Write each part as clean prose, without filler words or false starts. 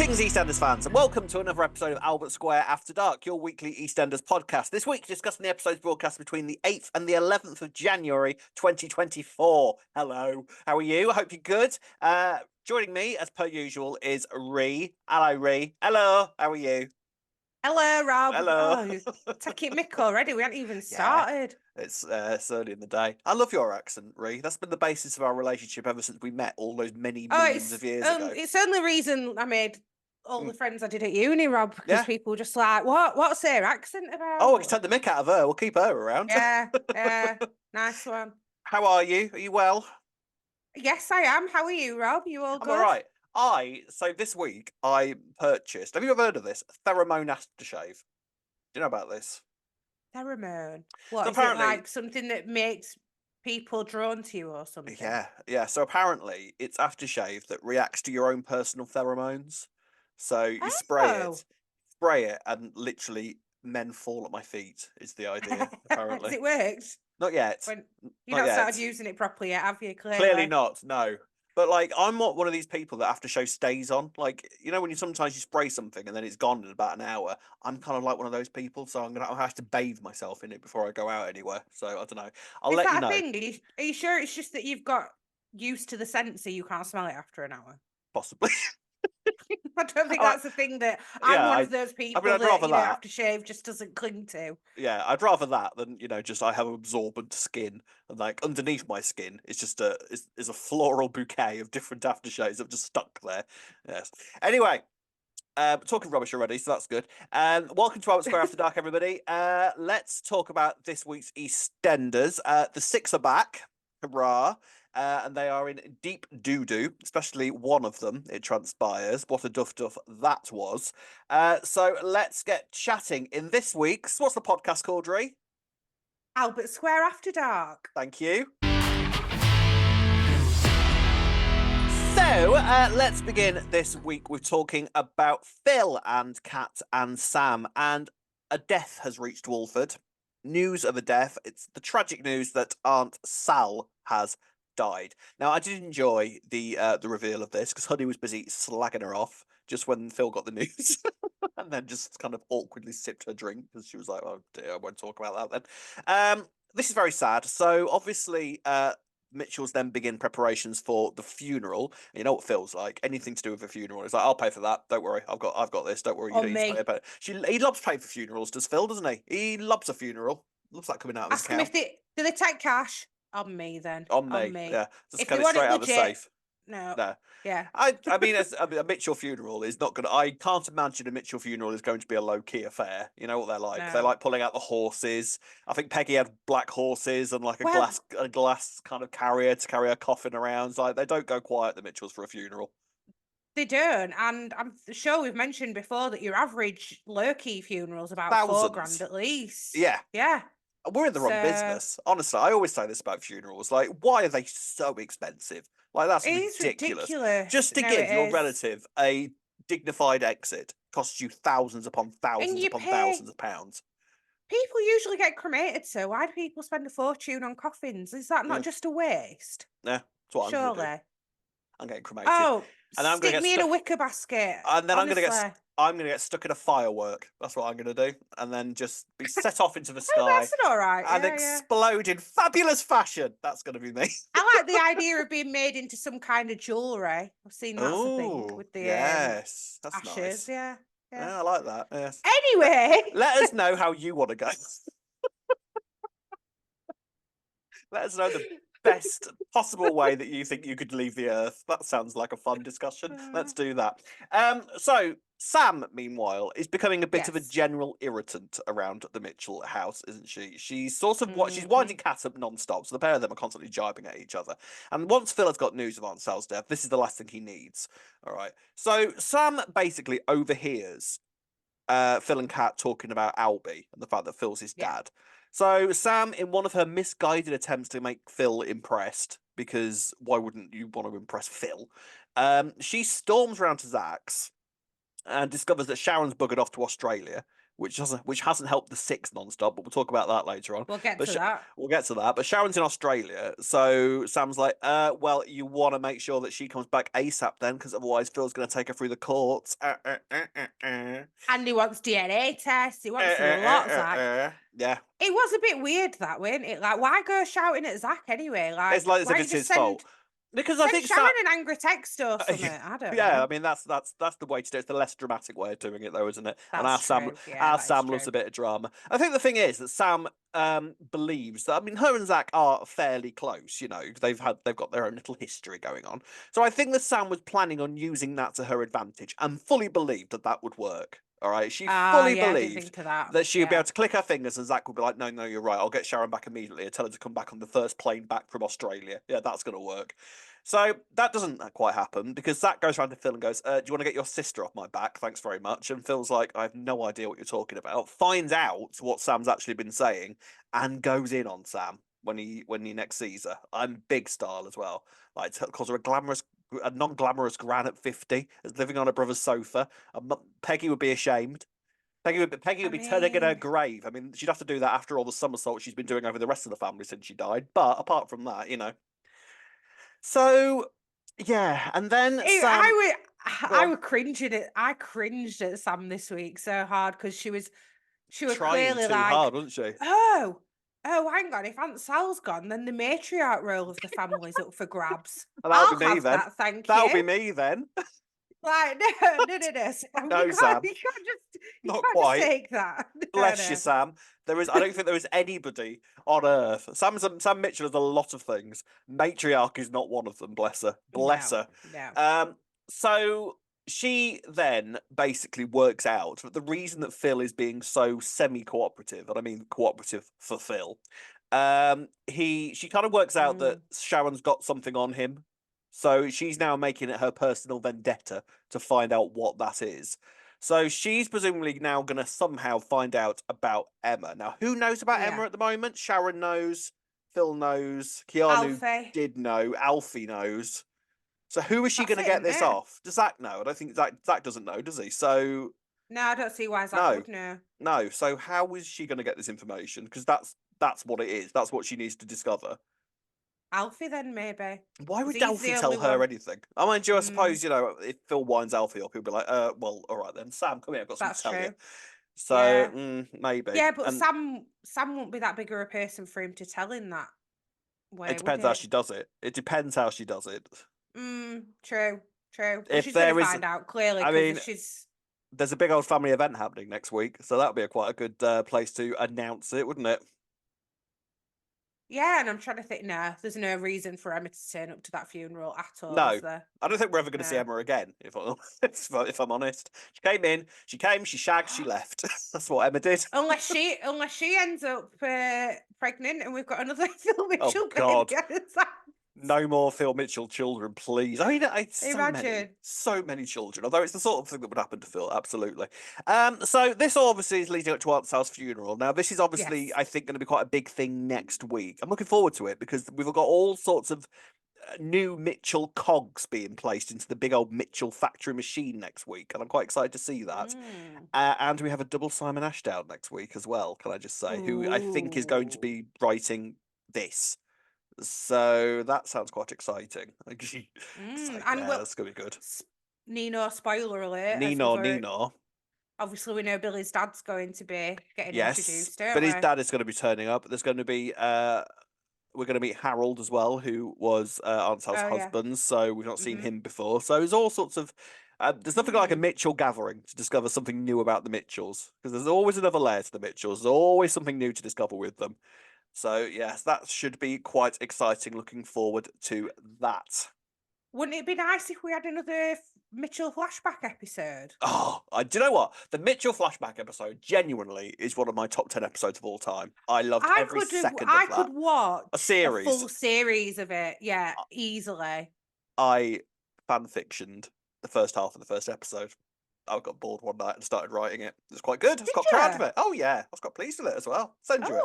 Greetings, EastEnders fans, and welcome to another episode of Albert Square After Dark, your weekly EastEnders podcast. This week, discussing the episodes broadcast between the 8th and the 11th of January 2024. Hello, how are you? I hope you're good. Joining me, as per usual, is Ree. Hello, Ree. Hello, how are you? Hello, Rob. Hello. Oh, you taking mick already? We haven't even started. It's early in the day. I love your accent, Ree. That's been the basis of our relationship ever since we met all those many millions of years ago. It's the only reason I made all the friends I did at uni, Rob, because Yeah. people were just like, what's their accent about? Oh, we can take the mick out of her. We'll keep her around. Yeah, nice one. How are you? Are you well? Yes, I am. How are you, Rob? You all good? I'm all right. So this week I purchased, have you ever heard of this? Pheromone aftershave. Do you know about this? Pheromone. What, So is apparently- it like something that makes people drawn to you or something? Yeah. So apparently it's aftershave that reacts to your own personal pheromones. So you spray it, and literally men fall at my feet is the idea, apparently. Has it worked? Not yet. You've not started using it properly yet, have you? Clearly not, no. But like, I'm not one of these people that aftershave stays on. Like, you know, when sometimes you spray something and then it's gone in about an hour. I'm kind of like one of those people, so I have to bathe myself in it before I go out anywhere. So I don't know. I'll let you know. Is that a thing? Are you sure it's just that you've got used to the scent, so you can't smell it after an hour? Possibly. I don't think that's a thing that I'm one of those people that aftershave just doesn't cling to. Yeah, I'd rather that than, just I have absorbent skin and like underneath my skin it's just is a floral bouquet of different aftershaves that have just stuck there. Yes. Anyway, talking rubbish already, so that's good. Welcome to Albert Square After Dark, everybody. Let's talk about this week's EastEnders. The Six are back. Hurrah. And they are in deep doo-doo, especially one of them, it transpires. What a duff that was. So let's get chatting. In this week's, what's the podcast called, Ree? Albert Square After Dark. Thank you. So let's begin this week with talking about Phil and Kat and Sam. And a death has reached Walford. News of a death. It's the tragic news that Aunt Sal has died. Now, I did enjoy the reveal of this because Honey was busy slagging her off just when Phil got the news, and then just kind of awkwardly sipped her drink because she was like, "Oh dear, I won't talk about that then." This is very sad. So obviously, Mitchell's then begin preparations for the funeral. You know what Phil's like? Anything to do with a funeral, he's like, "I'll pay for that. Don't worry, I've got this. Don't worry, you don't need to pay about it." He loves paying for funerals, does Phil? Doesn't he? He loves a funeral. Loves that coming out of his account. Ask him do they take cash? On me then. On me. Yeah. Just if kind they of straight out of the safe. No. Yeah. I mean, a Mitchell funeral is not gonna. I can't imagine a Mitchell funeral is going to be a low key affair. You know what they're like? No. They like pulling out the horses. I think Peggy had black horses and like a glass kind of carrier to carry her coffin around. Like they don't go quiet, the Mitchells, for a funeral. They don't, and I'm sure we've mentioned before that your average low-key funeral's about Thousands. $4,000 at least. Yeah. We're in the wrong business. Honestly, I always say this about funerals. Like, why are they so expensive? Like, that's ridiculous. Just to give your relative a dignified exit costs you thousands upon thousands upon thousands of pounds. People usually get cremated, so why do people spend a fortune on coffins? Is that not just a waste? Yeah, that's what I'm going to do. I'm getting cremated. Oh, and I'm stick me in a wicker basket. And then I'm going to get stuck in a firework. That's what I'm going to do. And then just be set off into the sky. That's all right. And explode in fabulous fashion. That's going to be me. I like the idea of being made into some kind of jewellery. I've seen that's a thing with the that's ashes. Nice. Yeah, I like that. Yes. Anyway. Let us know how you want to go. Let us know the best possible way that you think you could leave the earth. That sounds like a fun discussion. Let's do that. So Sam, meanwhile, is becoming a bit of a general irritant around the Mitchell house, isn't she? She's sort of she's winding Kat up non-stop, so the pair of them are constantly jibing at each other. And once Phil has got news of Aunt Sal's death, this is the last thing he needs. All right. So Sam basically overhears Phil and Kat talking about Albie and the fact that Phil's his dad. So Sam, in one of her misguided attempts to make Phil impressed, because why wouldn't you want to impress Phil? She storms around to Zach's and discovers that Sharon's buggered off to Australia which hasn't helped the 6 non-stop, but we'll talk about that later on. We'll get But to that. we'll get to that. But Sharon's in Australia, so Sam's like, well, you want to make sure that she comes back ASAP then, because otherwise Phil's going to take her through the courts. And he wants DNA tests. He wants a lot, Zach. Yeah. It was a bit weird that, wasn't it? Like, why go shouting at Zach anyway? It's Like like as if why it's just his fault. Because I send think Sharon an angry text or something? I don't yeah, know. I mean that's the way to do it. It's the less dramatic way of doing it, though, isn't it? And That's true. Yeah, our that is Sam loves true. a bit of drama. I think the thing is that Sam believes that. I mean, her and Zach are fairly close. You know, they've got their own little history going on. So I think that Sam was planning on using that to her advantage and fully believed that that would work. All right, she fully Yeah, I didn't believed think of that. that she'd be Yeah. able to click her fingers and Zach would be like, no, no, you're right. I'll get Sharon back immediately and tell her to come back on the first plane back from Australia. Yeah, that's going to work. So that doesn't quite happen because Zach goes around to Phil and goes, do you want to get your sister off my back? Thanks very much. And Phil's like, I have no idea what you're talking about. Finds out what Sam's actually been saying and goes in on Sam when he next sees her. I'm big style as well. Like, calls her a non-glamorous gran at 50, is living on her brother's sofa. Peggy would be ashamed. Peggy would be turning in her grave. I mean, she'd have to do that after all the somersaults she's been doing over the rest of the family since she died. But apart from that, you know. So, yeah, and then Sam. I was cringing at. I cringed at Sam this week so hard because she was Trying clearly too like, hard, wasn't she? oh, hang on. If Aunt Sal's gone, then the matriarch role of the family's up for grabs. And that'll I'll be me have then. that, thank That'll you. be me then. Like, no. Sam, No, Sam. You Not can't just quite. take that. Bless you, Sam. I don't think there is anybody on earth. Sam Mitchell is a lot of things. Matriarch is not one of them. Bless her. Bless her. No. So she then basically works out that the reason that Phil is being so semi-cooperative, and I mean cooperative for Phil, she kind of works out that Sharon's got something on him. So she's now making it her personal vendetta to find out what that is. So she's presumably now going to somehow find out about Emma. Now, who knows about Emma at the moment? Sharon knows, Phil knows, Keanu did know, Alfie knows. So who is she going to get this off? Does Zach know? I don't think Zach doesn't know, does he? So no, I don't see why Zach would know. No. So how is she going to get this information? Because that's what it is. That's what she needs to discover. Alfie then, maybe. Why would Alfie tell her anything? I mind you, I suppose, you know, if Phil winds Alfie up, he'll be like, well, all right then, Sam, come here, I've got something to tell you. So, maybe. Yeah, but Sam won't be that big of a person for him to tell in that way, it depends how she does it. It depends how she does it. True. Well, if she's there going to is, find out, clearly, I mean, she's... there's a big old family event happening next week, so that would be quite a good place to announce it, wouldn't it? Yeah, and I'm trying to think, no, there's no reason for Emma to turn up to that funeral at all, no, is there? I don't think we're ever going to see Emma again, if I'm honest. She came in, she shagged, she left. That's what Emma did. Unless she ends up pregnant and we've got another Phil Mitchell God. baby. No more Phil Mitchell children, please. I mean, it's Imagine. so many children. Although it's the sort of thing that would happen to Phil, absolutely. So this obviously is leading up to Aunt Sal's funeral. Now, this is obviously, I think, going to be quite a big thing next week. I'm looking forward to it because we've got all sorts of new Mitchell cogs being placed into the big old Mitchell factory machine next week, and I'm quite excited to see that. And we have a double Simon Ashdown next week as well. Can I just say, who I think is going to be writing this. So that sounds quite exciting. That's gonna be good. Nino, spoiler alert. Nino. Obviously, we know Billy's dad's going to be getting introduced. But his dad is going to be turning up. There's going to be we're going to meet Harold as well, who was Aunt Sal's husband. So we've not seen him before. So there's all sorts of. There's nothing like a Mitchell gathering to discover something new about the Mitchells, because there's always another layer to the Mitchells. There's always something new to discover with them. So, yes, that should be quite exciting. Looking forward to that. Wouldn't it be nice if we had another Mitchell flashback episode? Oh, do you know what? The Mitchell flashback episode genuinely is one of my top 10 episodes of all time. I loved every second of that. I could watch a full series of it, easily. I fan-fictioned the first half of the first episode. I got bored one night and started writing it. It was quite good. I was Did quite you? proud of it. Oh yeah, I was quite pleased with it as well. I'll send you it.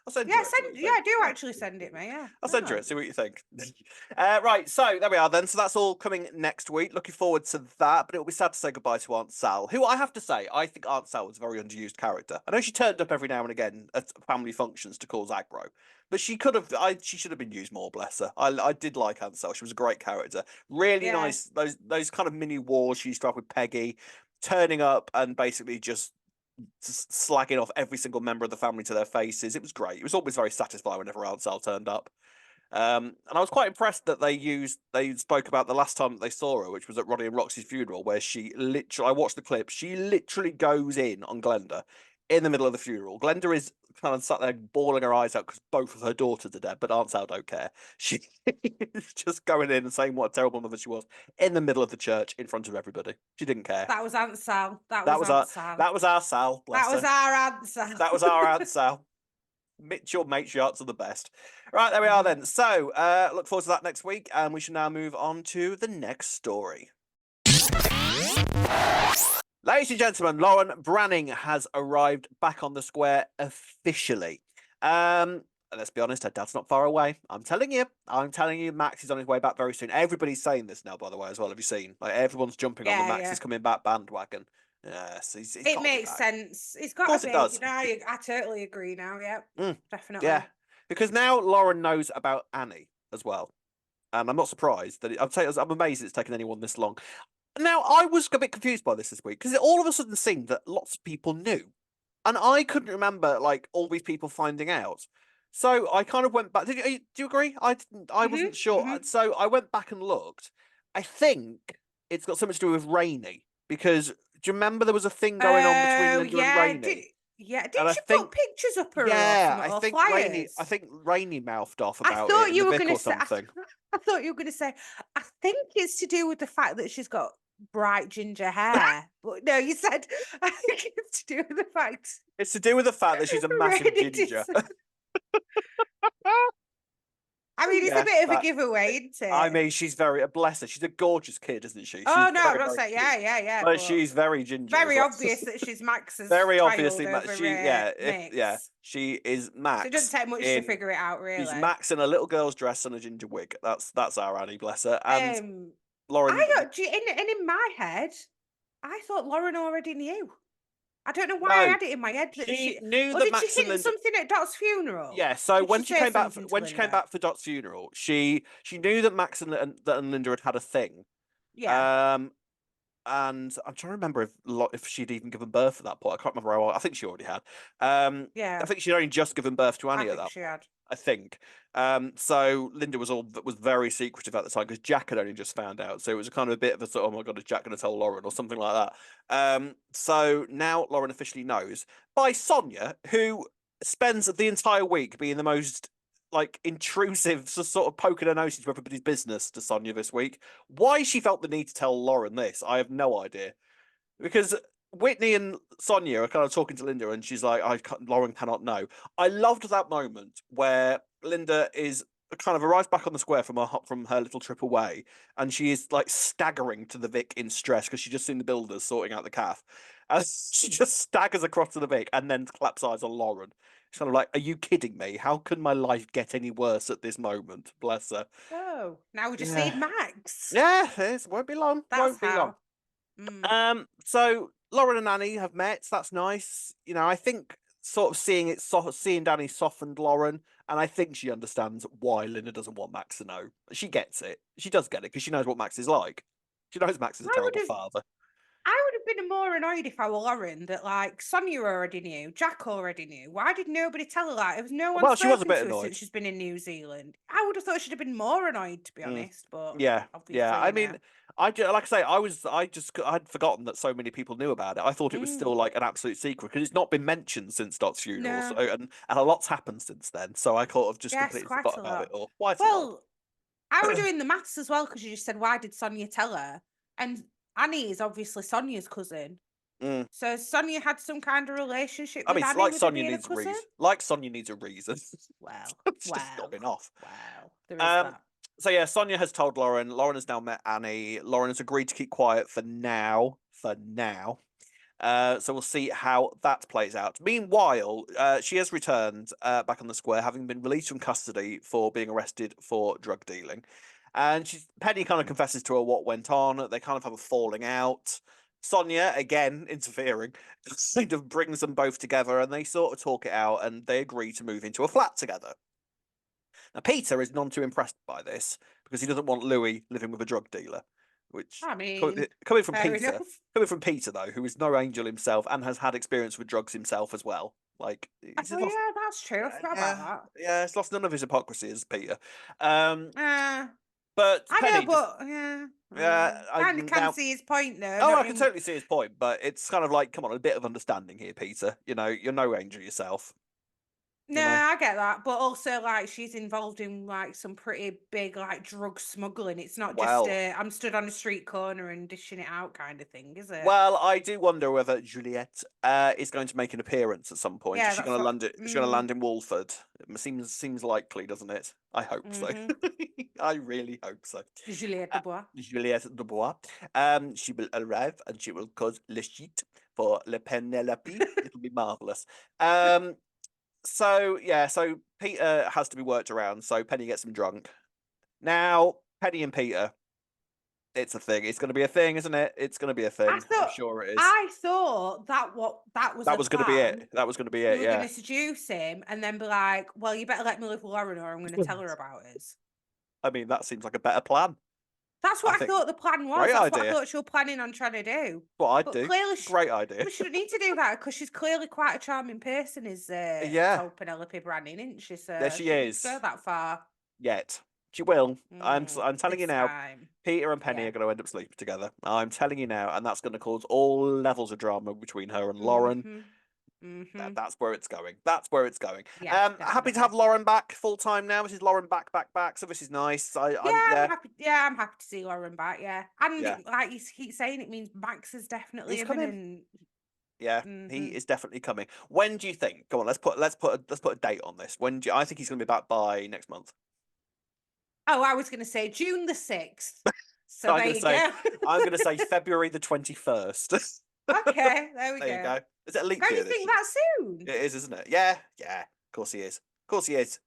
I'll send you it. Do actually send it, mate. Yeah, I'll send you it. See what you think. Right, so there we are then. So that's all coming next week. Looking forward to that. But it will be sad to say goodbye to Aunt Sal, who I have to say, I think Aunt Sal was a very underused character. I know she turned up every now and again at family functions to cause aggro, but she could have. She should have been used more. Bless her. I did like Aunt Sal. She was a great character. Really nice. Those kind of mini wars she used to have with Peggy, turning up and basically just slagging off every single member of the family to their faces. It was great. It was always very satisfying whenever Aunt Sal turned up. And I was quite impressed that they spoke about the last time that they saw her, which was at Ronnie and Roxy's funeral, where she literally, I watched the clip, she literally goes in on Glenda in the middle of the funeral. Glenda is kind of sat there bawling her eyes out because both of her daughters are dead, but Aunt Sal don't care. She is just going in and saying what a terrible mother she was in the middle of the church in front of everybody. She didn't care. That was Aunt Sal. That was our Sal. Bless that was her. our Aunt Sal. That was our Aunt Sal. Mitchell matriarchs are the best. Right, there we are then. So, look forward to that next week, and we should now move on to the next story. Ladies and gentlemen, Lauren Branning has arrived back on the square officially. Let's be honest, her dad's not far away. I'm telling you, Max is on his way back very soon. Everybody's saying this now, by the way, as well. Have you seen? Like, everyone's jumping on the Max is coming back bandwagon. Yes, it makes sense. It's got to be. Does. You know, I totally agree now. Yeah, definitely. Yeah, because now Lauren knows about Annie as well, and I'm not surprised that I'm amazed it's taken anyone this long. Now, I was a bit confused by this week because it all of a sudden seemed that lots of people knew, and I couldn't remember like all these people finding out. So I kind of went back. Do you agree? I wasn't sure, so I went back and looked. I think it's got something to do with Rainey because. Do you remember there was a thing going on between Linda and Rainey? Did she put pictures up her? I think Rainey mouthed off about it in the Vic or something. I thought you were going to say. I think it's to do with the fact that she's got bright ginger hair, but no, you said. I think it's to do with the fact. It's to do with the fact that she's a massive ginger. I mean, it's a bit of a giveaway, isn't it? I mean, she's very, bless her, she's a gorgeous kid, isn't she? I'm not saying, yeah. But she's very ginger. Very obvious that she's Max's very obviously, she is Max. So it doesn't take much to figure it out, really. She's Max in a little girl's dress and a ginger wig. That's our Annie, bless her. And Lauren. In my head, I thought Lauren already knew. I don't know why I had it in my head that she knew that Max and Linda something at Dot's funeral. Yeah, so when she came back for Dot's funeral, she knew that Max and Linda had a thing. Yeah. And I'm trying to remember if she'd even given birth at that point. I can't remember how old. I think she already had. Yeah. I think she'd only just given birth to Annie at that. She had. I think. So Linda was very secretive at the time because Jack had only just found out. So it was kind of a bit of a sort of, oh my God, is Jack going to tell Lauren or something like that? So now Lauren officially knows by Sonia, who spends the entire week being the most like intrusive, sort of poking her nose into everybody's business to Sonia this week. Why she felt the need to tell Lauren this, I have no idea. Because Whitney and Sonia are kind of talking to Linda, and she's like, Lauren cannot know. I loved that moment where Linda is kind of arrives back on the square from her little trip away, and she is like staggering to the Vic in stress because she's just seen the builders sorting out the calf. And she just staggers across to the Vic and then claps eyes on Lauren. She's kind of like, are you kidding me? How can my life get any worse at this moment? Bless her. Oh, now we just need Max. Yeah, it won't be long. Won't be long. So Lauren and Annie have met. That's nice. You know, I think sort of seeing Danny softened Lauren, and I think she understands why Linda doesn't want Max to know. She gets it. She does get it because she knows what Max is like. She knows Max is a terrible father. I would have been more annoyed if I were Lauren that like Sonia already knew, Jack already knew. Why did nobody tell her that? It was no one. Well, she was a bit annoyed since she's been in New Zealand. I would have thought she'd have been more annoyed, to be honest. But yeah. I mean, like I say, I'd forgotten that so many people knew about it. I thought it was still like an absolute secret because it's not been mentioned since Dot's funeral, No. so, and a lot's happened since then. So I kind of just completely forgot about it all. Well, I was doing the maths as well because you just said, why did Sonia tell her? And Annie is obviously Sonia's cousin. So Sonia had some kind of relationship with Annie. Like Sonia needs a reason. Like Sonia needs a reason. Wow. It's just not enough. Wow. There is that. So yeah, Sonia has told Lauren. Lauren has now met Annie. Lauren has agreed to keep quiet for now. for now. So we'll see how that plays out. Meanwhile, she has returned back on the square, having been released from custody for being arrested for drug dealing. And Penny kind of confesses to her what went on. They kind of have a falling out. Sonia, again, interfering, kind of brings them both together and they sort of talk it out and they agree to move into a flat together. Now, Peter is none too impressed by this because he doesn't want Louis living with a drug dealer, which, I mean, coming from fair Peter, enough. coming from Peter, though, who is no angel himself and has had experience with drugs himself as well. Like, he's Oh lost, yeah, that's true. I forgot about yeah, that. yeah, he's lost none of his hypocrisy as Peter. Um, Uh, but I know, Penny just, but yeah, I kind of can now. see his point though. Oh, Don't I can you? totally see his point, but it's kind of like, come on, a bit of understanding here, Peter. You know, you're no angel yourself. No, You know. I get that, but also like she's involved in like some pretty big like drug smuggling. It's not just Well, I'm stood on a street corner and dishing it out kind of thing, is it? Well, I do wonder whether Juliet is going to make an appearance at some point. Is Yeah, she that's going to what. land it? Is she going to land in Walford? It seems likely, doesn't it? I hope so. I really hope so. Juliette Uh, Dubois. Juliette Dubois. She will arrive and she will cause le shit for Le Penelope. It'll be marvelous. So yeah, so Peter has to be worked around. So Penny gets him drunk. Now Penny and Peter, it's a thing. It's going to be a thing, isn't it? It's going to be a I thing. I'm thought sure it is. I thought that what that was That the was going to be plan. it. That was going to be We it. were going Yeah. to seduce him and then be like, "Well, you better let me live with Lauren, or I'm going to tell her about us." I mean, that seems like a better plan. That's I what I think thought the plan was. great That's what I idea. thought she was planning on trying to do. What I'd But do. clearly, Great idea. we shouldn't need to do that because she's clearly quite a charming person, is Yeah. told Penelope Branning, isn't she? There So she she didn't need to go is. that far. Yet she will. I'm telling you This now. time. Peter and Penny Yeah. are going to end up sleeping together. I'm telling you now, and that's going to cause all levels of drama between her and Lauren. That's where it's going. That's where it's going. Yeah, Happy to definitely. have Lauren back full time now. This is Lauren back. So this is nice. I'm Yeah, I'm yeah, happy. Yeah, I'm happy to see Lauren back. Yeah, and yeah. like you keep saying, it means Max is definitely He's coming. imminent. Yeah, he is definitely coming. When do you think? Come on, let's put a date on this. I think he's going to be back by next month. Oh, I was going to say June the 6th. So I'm there going to you say go. I'm going to say February the 21st. Okay, there we There you go. go. Is it a leap God, year you this think year? that soon? It is, isn't it? Yeah, yeah. Of course he is. Of course he is.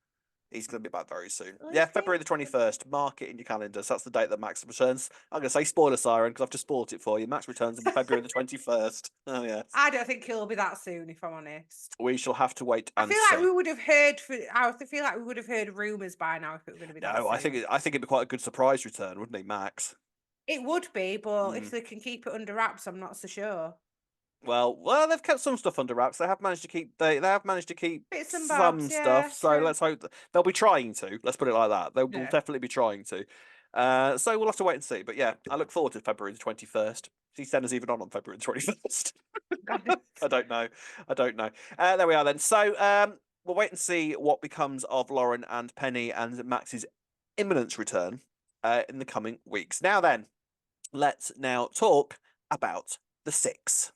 He's going to be back very soon. Will Yeah, he? February the 21st. Mark it in your calendars. That's the date that Max returns. I'm going to say spoiler siren because I've just spoiled it for you. Max returns on February the 21st. Oh, yes. I don't think he'll be that soon, if I'm honest. We shall have to wait I and feel like see. we would have heard. I feel like we would have heard rumors by now if it were going to be that No, soon. I think it'd be quite a good surprise return, wouldn't he, Max? It would be, but if Mm. they can keep it under wraps, I'm not so sure. Well, they've kept some stuff under wraps. They have managed to keep they have managed to keep Bits and some bobs, stuff. yeah, So true. let's hope they'll be trying to. Let's put it like that. They will Yeah. definitely be trying to. So we'll have to wait and see. But yeah, I look forward to February the 21st. See Senna's even on February the 21st. I don't know. I don't know. There we are then. So we'll wait and see what becomes of Lauren and Penny and Max's imminent return in the coming weeks. Now then, let's now talk about the six.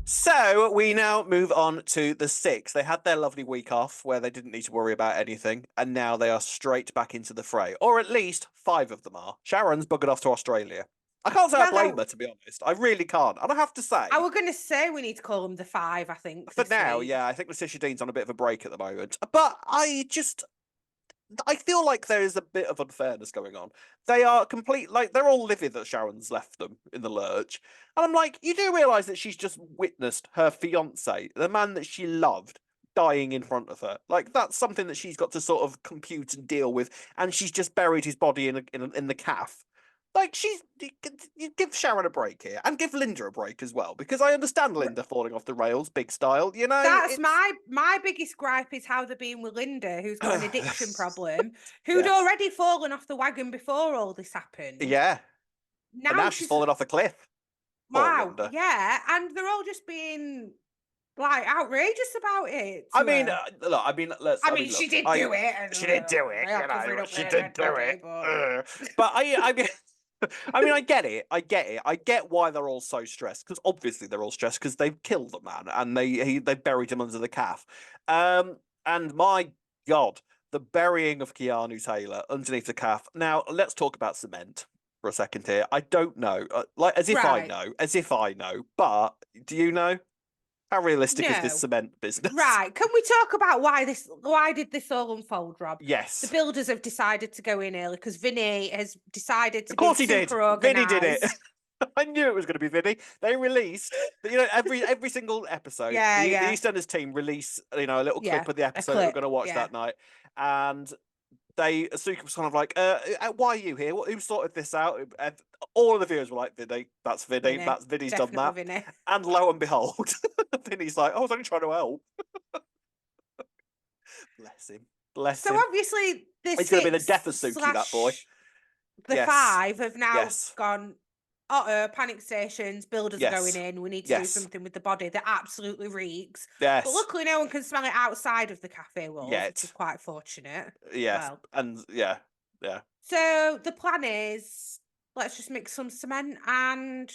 So we now move on to the six. They had their lovely week off where they didn't need to worry about anything, and now they are straight back into the fray. Or at least five of them are. Sharon's buggered off to Australia. I can't say I blame her, to be honest. I really can't. And I have to say, I was going to say we need to call them the five, I think, for this now, week. yeah, I think Letitia Dean's on a bit of a break at the moment. But I feel like there is a bit of unfairness going on. They are they're all livid that Sharon's left them in the lurch. And I'm like, you do realise that she's just witnessed her fiance, the man that she loved, dying in front of her. Like, that's something that she's got to sort of compute and deal with. And she's just buried his body in the calf. Like, you give Sharon a break here and give Linda a break as well, because I understand Linda falling off the rails, big style. You know, That's my biggest gripe is how they're being with Linda, who's got an addiction problem, who'd Yes. already fallen off the wagon before all this happened. Yeah. And now she's fallen off a cliff. Wow, Linda. yeah, and they're all just being like outrageous about it. I mean, Look, she did do it. And, she did do it. they are You covering know, up she her did dead do body, it. but- But I mean, I mean, I get it. I get it. I get why they're all so stressed, because obviously they're all stressed because they've killed the man and they buried him under the calf. And my God, the burying of Keanu Taylor underneath the calf. Now let's talk about cement. for a second here. I don't know. Like, as if I know. But do you know? How realistic is this No. cement business? Right. Can we talk about why did this all unfold, Rob? The Yes. builders have decided to go in early because Vinny has decided to Of be course he did. super Vinny did it. organised. I knew it was going to be Vinny. They released, every single episode, Yeah, the yeah. EastEnders team release, a little Yeah. clip of the A episode that we're clip. going to watch Yeah. that night, and Suki was kind of like, why are you here? Who sorted this out? And all of the viewers were like, Vinny, that's Vinny, Vinny. that's Vinny's done Definitely that. Vinny. And lo and behold, Vinny's like, I was only trying to help. Bless him. Bless So him. obviously the He's going to be the 6 death of Suki, that boy. / the Yes. 5 have now Yes. gone, panic stations, builders are going Yes. in, we need to do Yes. something with the body that absolutely reeks. Yes. But luckily no one can smell it outside of the cafe walls, Yet. which is quite fortunate. Yes. Well, And yeah. so the plan is, let's just mix some cement and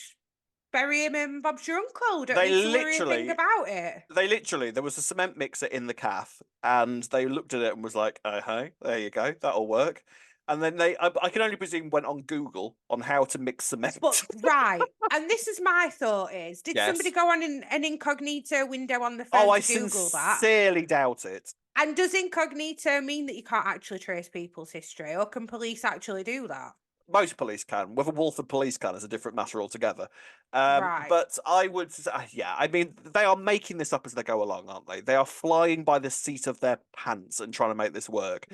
bury him in Bob's your uncle. Don't They need to worry a thing literally- about it. There was a cement mixer in the calf, and they looked at it and was like, hey, there you go, that'll work. And then I can only presume, went on Google on how to mix cement. But right, and this is my thought is, did somebody Yes. go on an incognito window on the Oh, phone I to Google that? sincerely doubt it. And does incognito mean that you can't actually trace people's history, or can police actually do that? Most police can. Whether Walford police can is a different matter altogether. Right. But I would say, yeah, I mean, they are making this up as they go along, aren't they? They are flying by the seat of their pants and trying to make this work.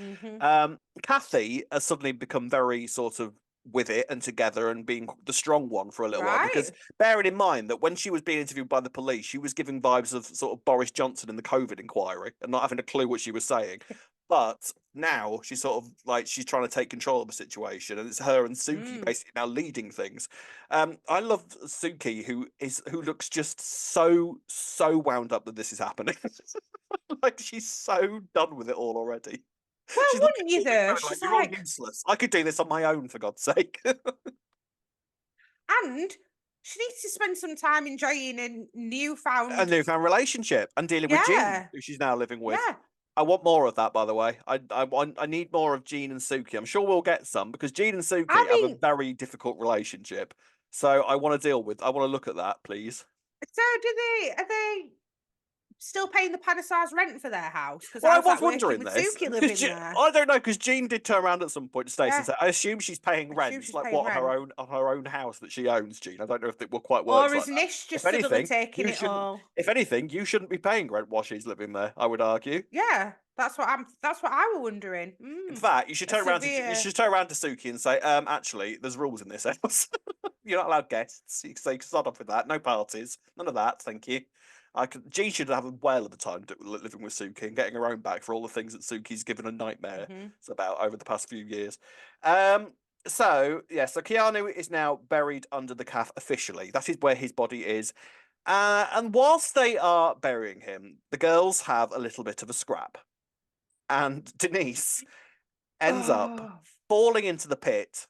Kathy has suddenly become very sort of with it and together and being the strong one for a little while, because bearing in mind that when she was being interviewed by the police, she was giving vibes of sort of Boris Johnson in the COVID inquiry and not having a clue what she was saying. But now she's sort of like, she's trying to take control of the situation, and it's her and Suki basically now leading things. I love Suki, who looks just so wound up that this is happening. Like, she's so done with it all already. Well, She's wouldn't you though? She's you're all like, useless. I could do this on my own, for God's sake. and she needs to spend some time enjoying a newfound relationship and dealing with Jean, who she's now living with. Yeah. I want more of that, by the way. I need more of Jean and Suki. I'm sure we'll get some, because Jean and Suki have a very difficult relationship. So I want to look at that, please. So are they still paying the Panasar's rent for their house? Because I was wondering this. Suki living there? I don't know, because Jean did turn around at some point to Stacey and say, I assume she's paying rent, on her own house that she owns, Jean. I don't know if it will quite work. Or is Nish just suddenly taking it all? If anything, you shouldn't be paying rent while she's living there, I would argue. Yeah, that's what I was wondering. In fact, you should turn around to Suki and say, actually, there's rules in this house. You're not allowed guests. You can say, start off with that. No parties. None of that. Thank you. Jean should have a whale of a time living with Suki and getting her own back for all the things that Suki's given a nightmare about over the past few years. So Keanu is now buried under the calf officially. That is where his body is. And whilst they are burying him, the girls have a little bit of a scrap. And Denise ends up falling into the pit.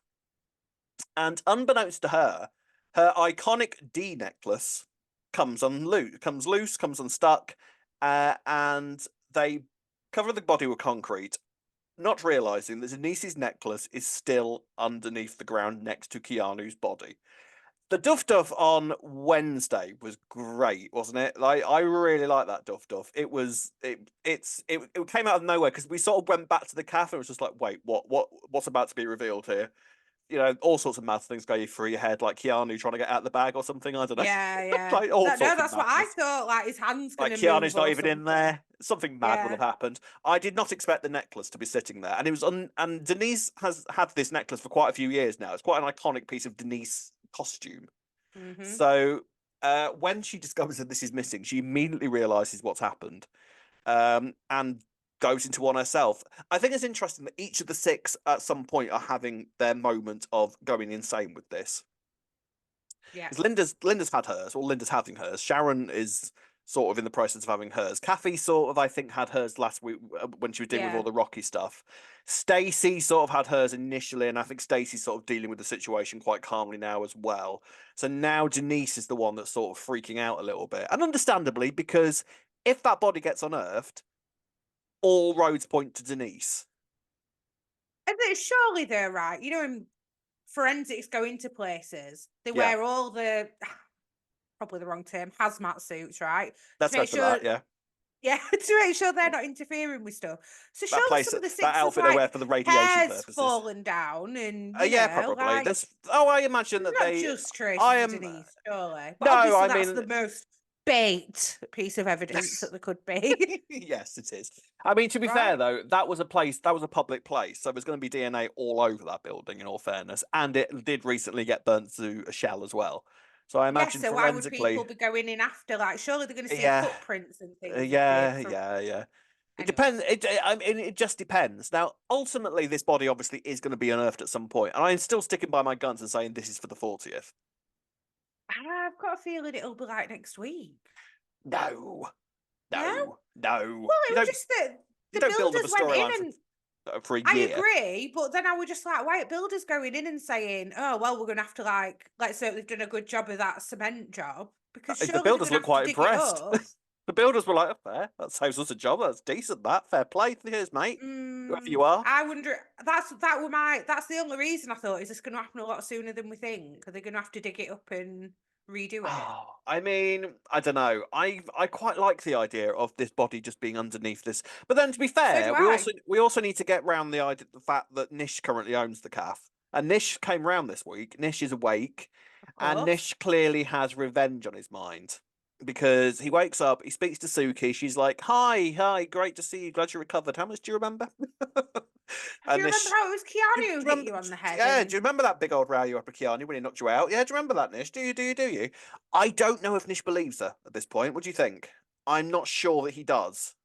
And unbeknownst to her, her iconic D necklace comes unstuck, and they cover the body with concrete, not realizing that Denise's necklace is still underneath the ground next to Keanu's body. The duff on Wednesday was great, wasn't it? Like, I really like that duff. It came out of nowhere, because we sort of went back to the cafe and was just like, wait, what's about to be revealed here? All sorts of mad things go through your head, like Keanu trying to get out the bag or something. I don't know. Yeah. Like, that's what I thought. Like, his hands going to move. Keanu's not even in there. Something mad would have happened. I did not expect the necklace to be sitting there, and it was and Denise has had this necklace for quite a few years now. It's quite an iconic piece of Denise costume. So when she discovers that this is missing, she immediately realizes what's happened, and goes into one herself. I think it's interesting that each of the 6 at some point are having their moment of going insane with this. Yeah. Linda's had hers, or Linda's having hers. Sharon is sort of in the process of having hers. Kathy sort of, I think, had hers last week when she was dealing with all the Rocky stuff. Stacey sort of had hers initially, and I think Stacey's sort of dealing with the situation quite calmly now as well. So now Denise is the one that's sort of freaking out a little bit. And understandably, because if that body gets unearthed, all roads point to Denise. And surely they're right. In forensics go into places, they Yeah. wear all the probably the wrong term, hazmat suits, right? To Let's go make for sure, that. Yeah. yeah, to make sure they're not interfering with stuff. So That surely place, some of the that sixers, outfit they wear like for the radiation hair's purposes. fallen down, and Yeah, probably. like There's. Oh, I imagine there's that not they. just I traces am. underneath, surely. But No, obviously I that's mean. the most bait piece of evidence that there could be. Yes, it is. I mean, to be fair Right. though, that was a place, that was a public place, so there's going to be DNA all over that building. In all fairness, and it did recently get burnt to a shell as well. So I Yes, imagine so why would forensically, people be going in after? Like, surely they're going to see yeah, footprints and things if they yeah, from yeah, yeah. It anyway. depends. I mean, it just depends. Now, ultimately, this body obviously is going to be unearthed at some point, and I'm still sticking by my guns and saying this is for the 40th. I've got a feeling it'll be like next week. No, No? no, no. Well, it was just that You the don't build up a builders went in storyline and for a I year. agree, but then I was just like, why are builders going in and saying, oh, well, we're going to have to like, let's say they've done a good job of that cement job because The surely they're builders going to look have to quite dig it impressed. up. The builders were like, "Oh, fair, that saves us a job. That's decent. That fair play. Here's, mate. Whoever you are." I wonder, that's the only reason I thought, is this going to happen a lot sooner than we think? Are they going to have to dig it up and redo it? Oh, I mean, I don't know. I quite like the idea of this body just being underneath this. But then, to be So do fair, I, we also need to get round the idea, the fact that Nish currently owns the calf, and Nish came round this week. Nish is awake, of and course. Nish clearly has revenge on his mind because he wakes up, he speaks to Suki. She's like, "Hi, hi, great to see you. Glad you recovered. How much do you remember?" Do And you remember Nish, how it was do you Keanu who hit remember? you on the head? Yeah, do And you remember that big old row you had with Kiani when he knocked you out? Yeah, do you remember that, Nish? Do you? Do you? Do you? I don't know if Nish believes her at this point. What do you think? I'm not sure that he does.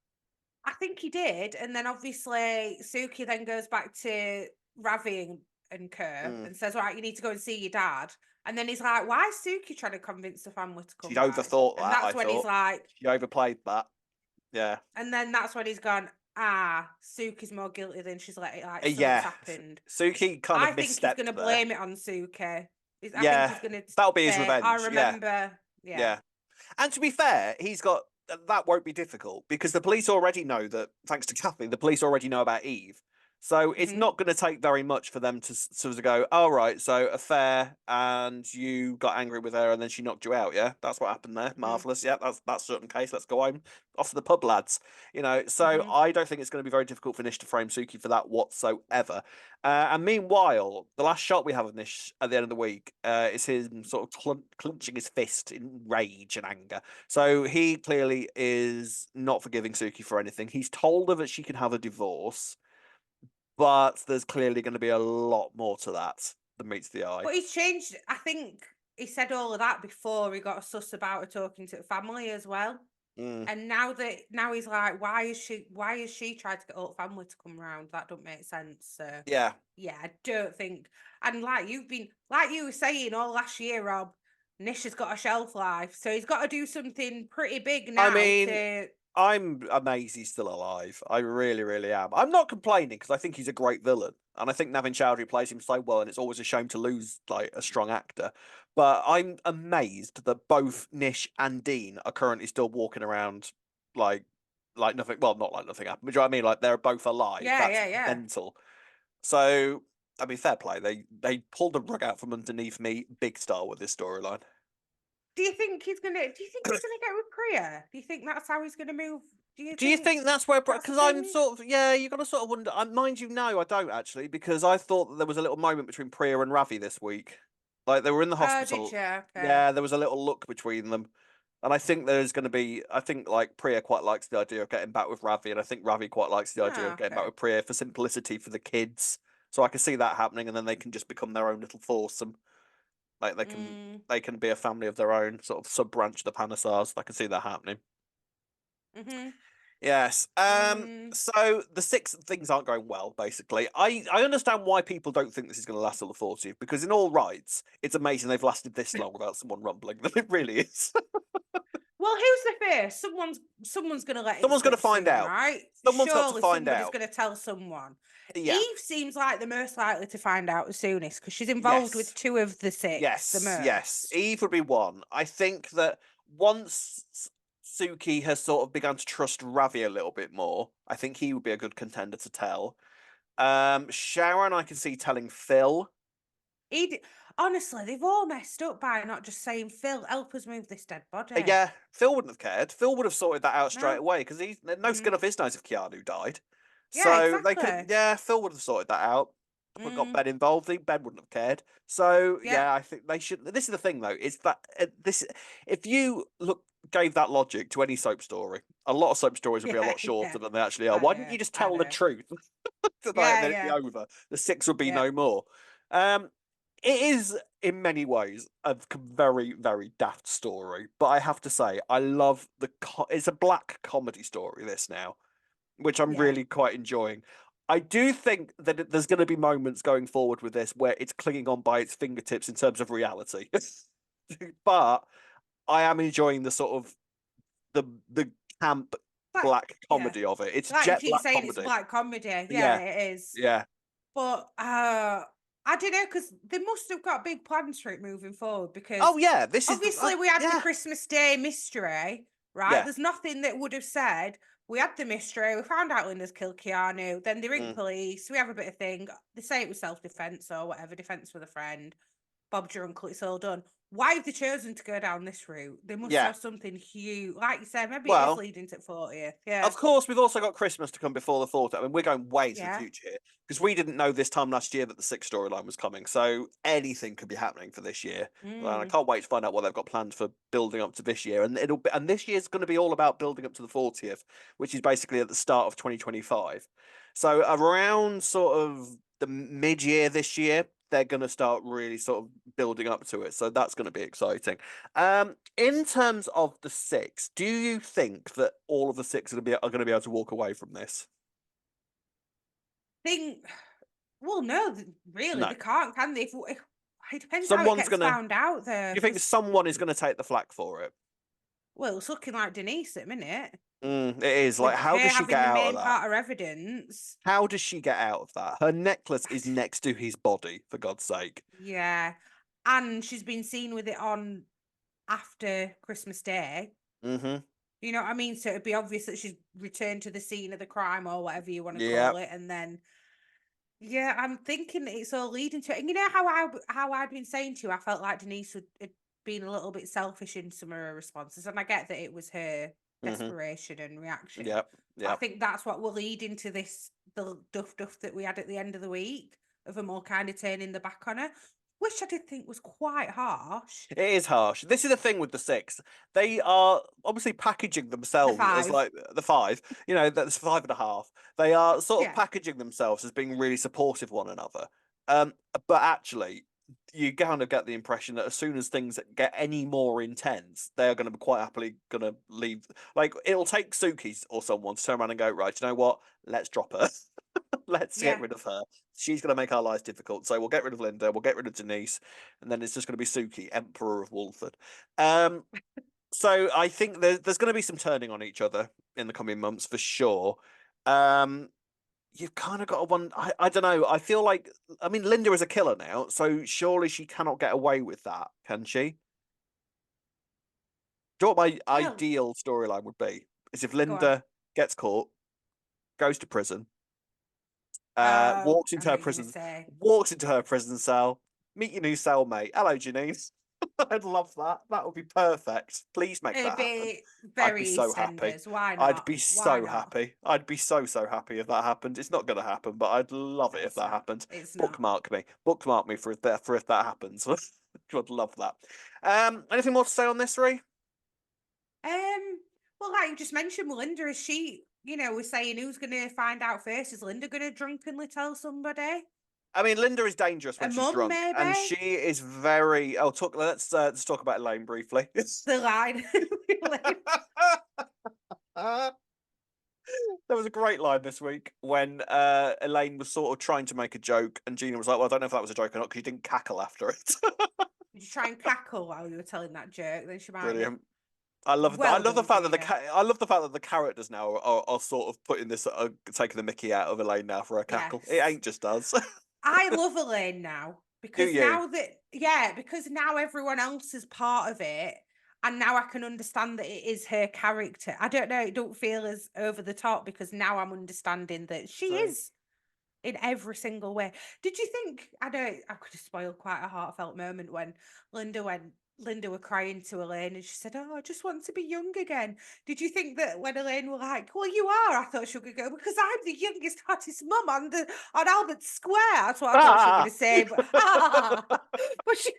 I think he did. And then obviously Suki then goes back to Ravi and Kerr Mm. and says, right, you need to go and see your dad. And then he's like, why is Suki trying to convince the family to She'd come round? overthought And that. I that's when he's thought like, she overplayed that. Yeah, and then that's when he's gone, Suki's more guilty than she's let it, like, something's yeah. happened. Suki kind of I think he's going misstepped to there. blame it on Suki. I think Yeah, he's going to that'll be his say, I revenge. Yeah, remember. Yeah. yeah. And to be fair, he's got that won't be difficult because the police already know that, thanks to Kathy, the police already know about Eve. So it's Hmm. not going to take very much for them to sort of go, "All right, so affair, and you got angry with her, and then she knocked you out." Yeah, that's what happened there. Hmm. Marvelous. Yeah, that's certain case. Let's go home, off to the pub, lads. You know, so Hmm. I don't think it's going to be very difficult for Nish to frame Suki for that whatsoever. And meanwhile, the last shot we have of Nish at the end of the week is him sort of clenching his fist in rage and anger. So he clearly is not forgiving Suki for anything. He's told her that she can have a divorce, but there's clearly going to be a lot more to that than meets the eye. But he's changed. I think he said all of that before he got a sus about her talking to the family as well. Mm, And now he's like, why is she trying to get all the family to come round? That don't make sense. So yeah. yeah, I don't think, and like you were saying all last year, Rob, Nish has got a shelf life. So he's got to do something pretty big I now mean, to I'm amazed he's still alive. I really, really am. I'm not complaining because I think he's a great villain, and I think Navin Chowdhury plays him so well, and it's always a shame to lose like a strong actor. But I'm amazed that both Nish and Dean are currently still walking around like nothing. Well, not like nothing happened. But do you know what I mean? Like they're both alive. yeah, That's yeah, yeah. mental. So I mean, fair play. They pulled the rug out from underneath me, big star with this storyline. Do you think he's gonna? Do you think he's gonna get with Priya? Do you think that's how he's gonna move? Do you Do you think think that's where? that's the Because I'm thing? sort of yeah. You got to sort of wonder. Mind you, no, I don't actually, because I thought that there was a little moment between Priya and Ravi this week. Like they were in the Oh, did hospital. you? Okay. Yeah, there was a little look between them, and I think there's going to be. I think like Priya quite likes the idea of getting back with Ravi, and I think Ravi quite likes the idea Oh, of getting back okay. with Priya for simplicity for the kids. So I can see that happening, and then they can just become their own little foursome. Like Mm, they can be a family of their own, sort of sub branch of the Panasars. I can see that happening. mhm. Yes. Mm. So the six things aren't going well. Basically, I understand why people don't think this is going to last till the 40th because in all rights, it's amazing they've lasted this long without someone rumbling them. It really is. Well, who's the first? Someone's gonna let it Someone's going to slip find soon, out. right? Someone's got to Surely find somebody's out. gonna tell someone. Yeah. Eve seems like the most likely to find out the soonest because she's involved with Yes. two of the six the Yes. Yes. most. Eve would be one. I think that once Suki has sort of begun to trust Ravi a little bit more, I think he would be a good contender to tell. Sharon, I can see telling Phil. Honestly, they've all messed up by not just saying, Phil, help us move this dead body. Yeah, Phil wouldn't have cared. Phil would have sorted that out straight No. away because he's no skin Mm. off his nose if Keanu died. Yeah, So they could have, exactly. yeah, Phil would have sorted that out. If I got Mm. Ben involved, Ben wouldn't have cared. So Yeah. yeah, I think they should. This is the thing though, is that this if you gave that logic to any soap story, a lot of soap stories would be a Yeah, lot yeah. shorter than they actually are. I Why didn't know. you just I tell the know. truth tonight and Yeah, then it'd be yeah. over? The six would be Yeah. no more. It is in many ways a very very daft story, but I have to say I love it's a black comedy story this now, which I'm Yeah. really quite enjoying. I do think that there's going to be moments going forward with this where it's clinging on by its fingertips in terms of reality, but I am enjoying the sort of the camp But black yeah. comedy of it. It's Like you jet keep black saying, it's comedy. black comedy. Yeah, Yeah, it is. yeah. But I don't know, because they must have got big plans for it moving forward, because Oh yeah, this is obviously we had the yeah, Christmas Day mystery, right? yeah. There's nothing that would have said, we had the mystery, we found out Linda's killed Keanu, then they ring Mm, police, we have a bit of thing, they say it was self-defense or whatever, defense with a friend. Bob's your uncle, it's all done. Why have they chosen to go down this route? They must yeah. have something huge. Like you said, maybe it is Well, leading to 40th. Yeah. of course, we've also got Christmas to come before the 4th. I mean, we're going way into the Yeah. future here because we didn't know this time last year that the sixth storyline was coming. So anything could be happening for this year. And I Mm. can't wait to find out what they've got planned for building up to this year. And this year's going to be all about building up to the 40th, which is basically at the start of 2025. So around sort of the mid-year this year, they're going to start really sort of building up to it. So that's going to be exciting. In terms of the six, do you think that all of the six are going to be able to walk away from this? Think, well, no, really, No. they can't, can they? If, it depends how it Someone's gets going to. found out, Do though, you think because, someone is going to take the flak for it? well, it's looking like Denise at the minute, It is. Like, with how her does she get having the out of main that? part of evidence. How does she get out of that? Her necklace is next to his body, for God's sake. Yeah. And she's been seen with it on after Christmas Day. Mm-hmm. You know what I mean? So it'd be obvious that she's returned to the scene of the crime, or whatever you want to Yeah. call it. And then, yeah, I'm thinking that it's all leading to it. And you know how I'd been saying to you, I felt like Denise had been a little bit selfish in some of her responses. And I get that it was her Mm-hmm. desperation and reaction. Yep. But I Yep. think that's what will lead into this, the duff that we had at the end of the week, of them all kind of turning the back on her, which I did think was quite harsh. It is harsh. This is the thing with the six. They are obviously packaging The themselves as five. like the five. That's 5.5. They are sort of Yeah. packaging themselves as being really supportive of one another. Um, but actually, you kind of get the impression that as soon as things get any more intense, they are going to be quite happily going to leave. Like it'll take Suki or someone to turn around and go, right, you know what? Let's drop her. Let's get Yeah. rid of her. She's going to make our lives difficult. So we'll get rid of Linda. We'll get rid of Denise, and then it's just going to be Suki, Emperor of Walford. Um, so I think there's going to be some turning on each other in the coming months for sure. Um, you've kind of got to one. I don't know. I feel like Linda is a killer now, so surely she cannot get away with that, can she? Do you know what my Well, ideal storyline would be? Is if go on. Linda gets caught, goes to prison, Oh, walks I into know her what you're gonna prison, say. walks into her prison cell. Meet your new cellmate. Hello, Janine. I'd love that. That would be perfect. Please make It'd that happen. be I'd be very so happy. EastEnders. Why I'd not? be Why so not? happy. I'd be so happy if that happened. It's not going to happen, but I'd love No, it if it's that not. happened. It's not. Bookmark me. Bookmark me for if that happens. I'd love that. Anything more to say on this, Ree? Well, like you just mentioned, Melinda, is she, we're saying who's gonna find out first? Is Linda gonna drunkenly tell somebody? Linda is dangerous A when she's mum, drunk, and maybe? she is very. Oh, talk. Let's talk about Elaine briefly. The line. There was a great line this week when Elaine was sort of trying to make a joke, and Gina was like, "Well, I don't know if that was a joke or not because you didn't cackle after it." Did you try and cackle while you were telling that joke? Then she might have. Brilliant. I love that. I Well love the done, fact that Gina. I love the fact that the characters now are sort of putting this taking the Mickey out of Elaine now for her cackle. It Yes. ain't just us. I love Elaine now, Do because you? now that, yeah, because now everyone else is part of it, and now I can understand that it is her character. I don't know, it don't feel as over the top, because now I'm understanding that she So is. in every single way. Did you think? I know I could have spoiled quite a heartfelt moment when Linda were crying to Elaine and she said, "Oh, I just want to be young again." Did you think that when Elaine were like, "Well, you are," I thought she would go, "Because I'm the youngest, hottest mum on Albert Square." That's what I thought she was going Ah! to say, but but she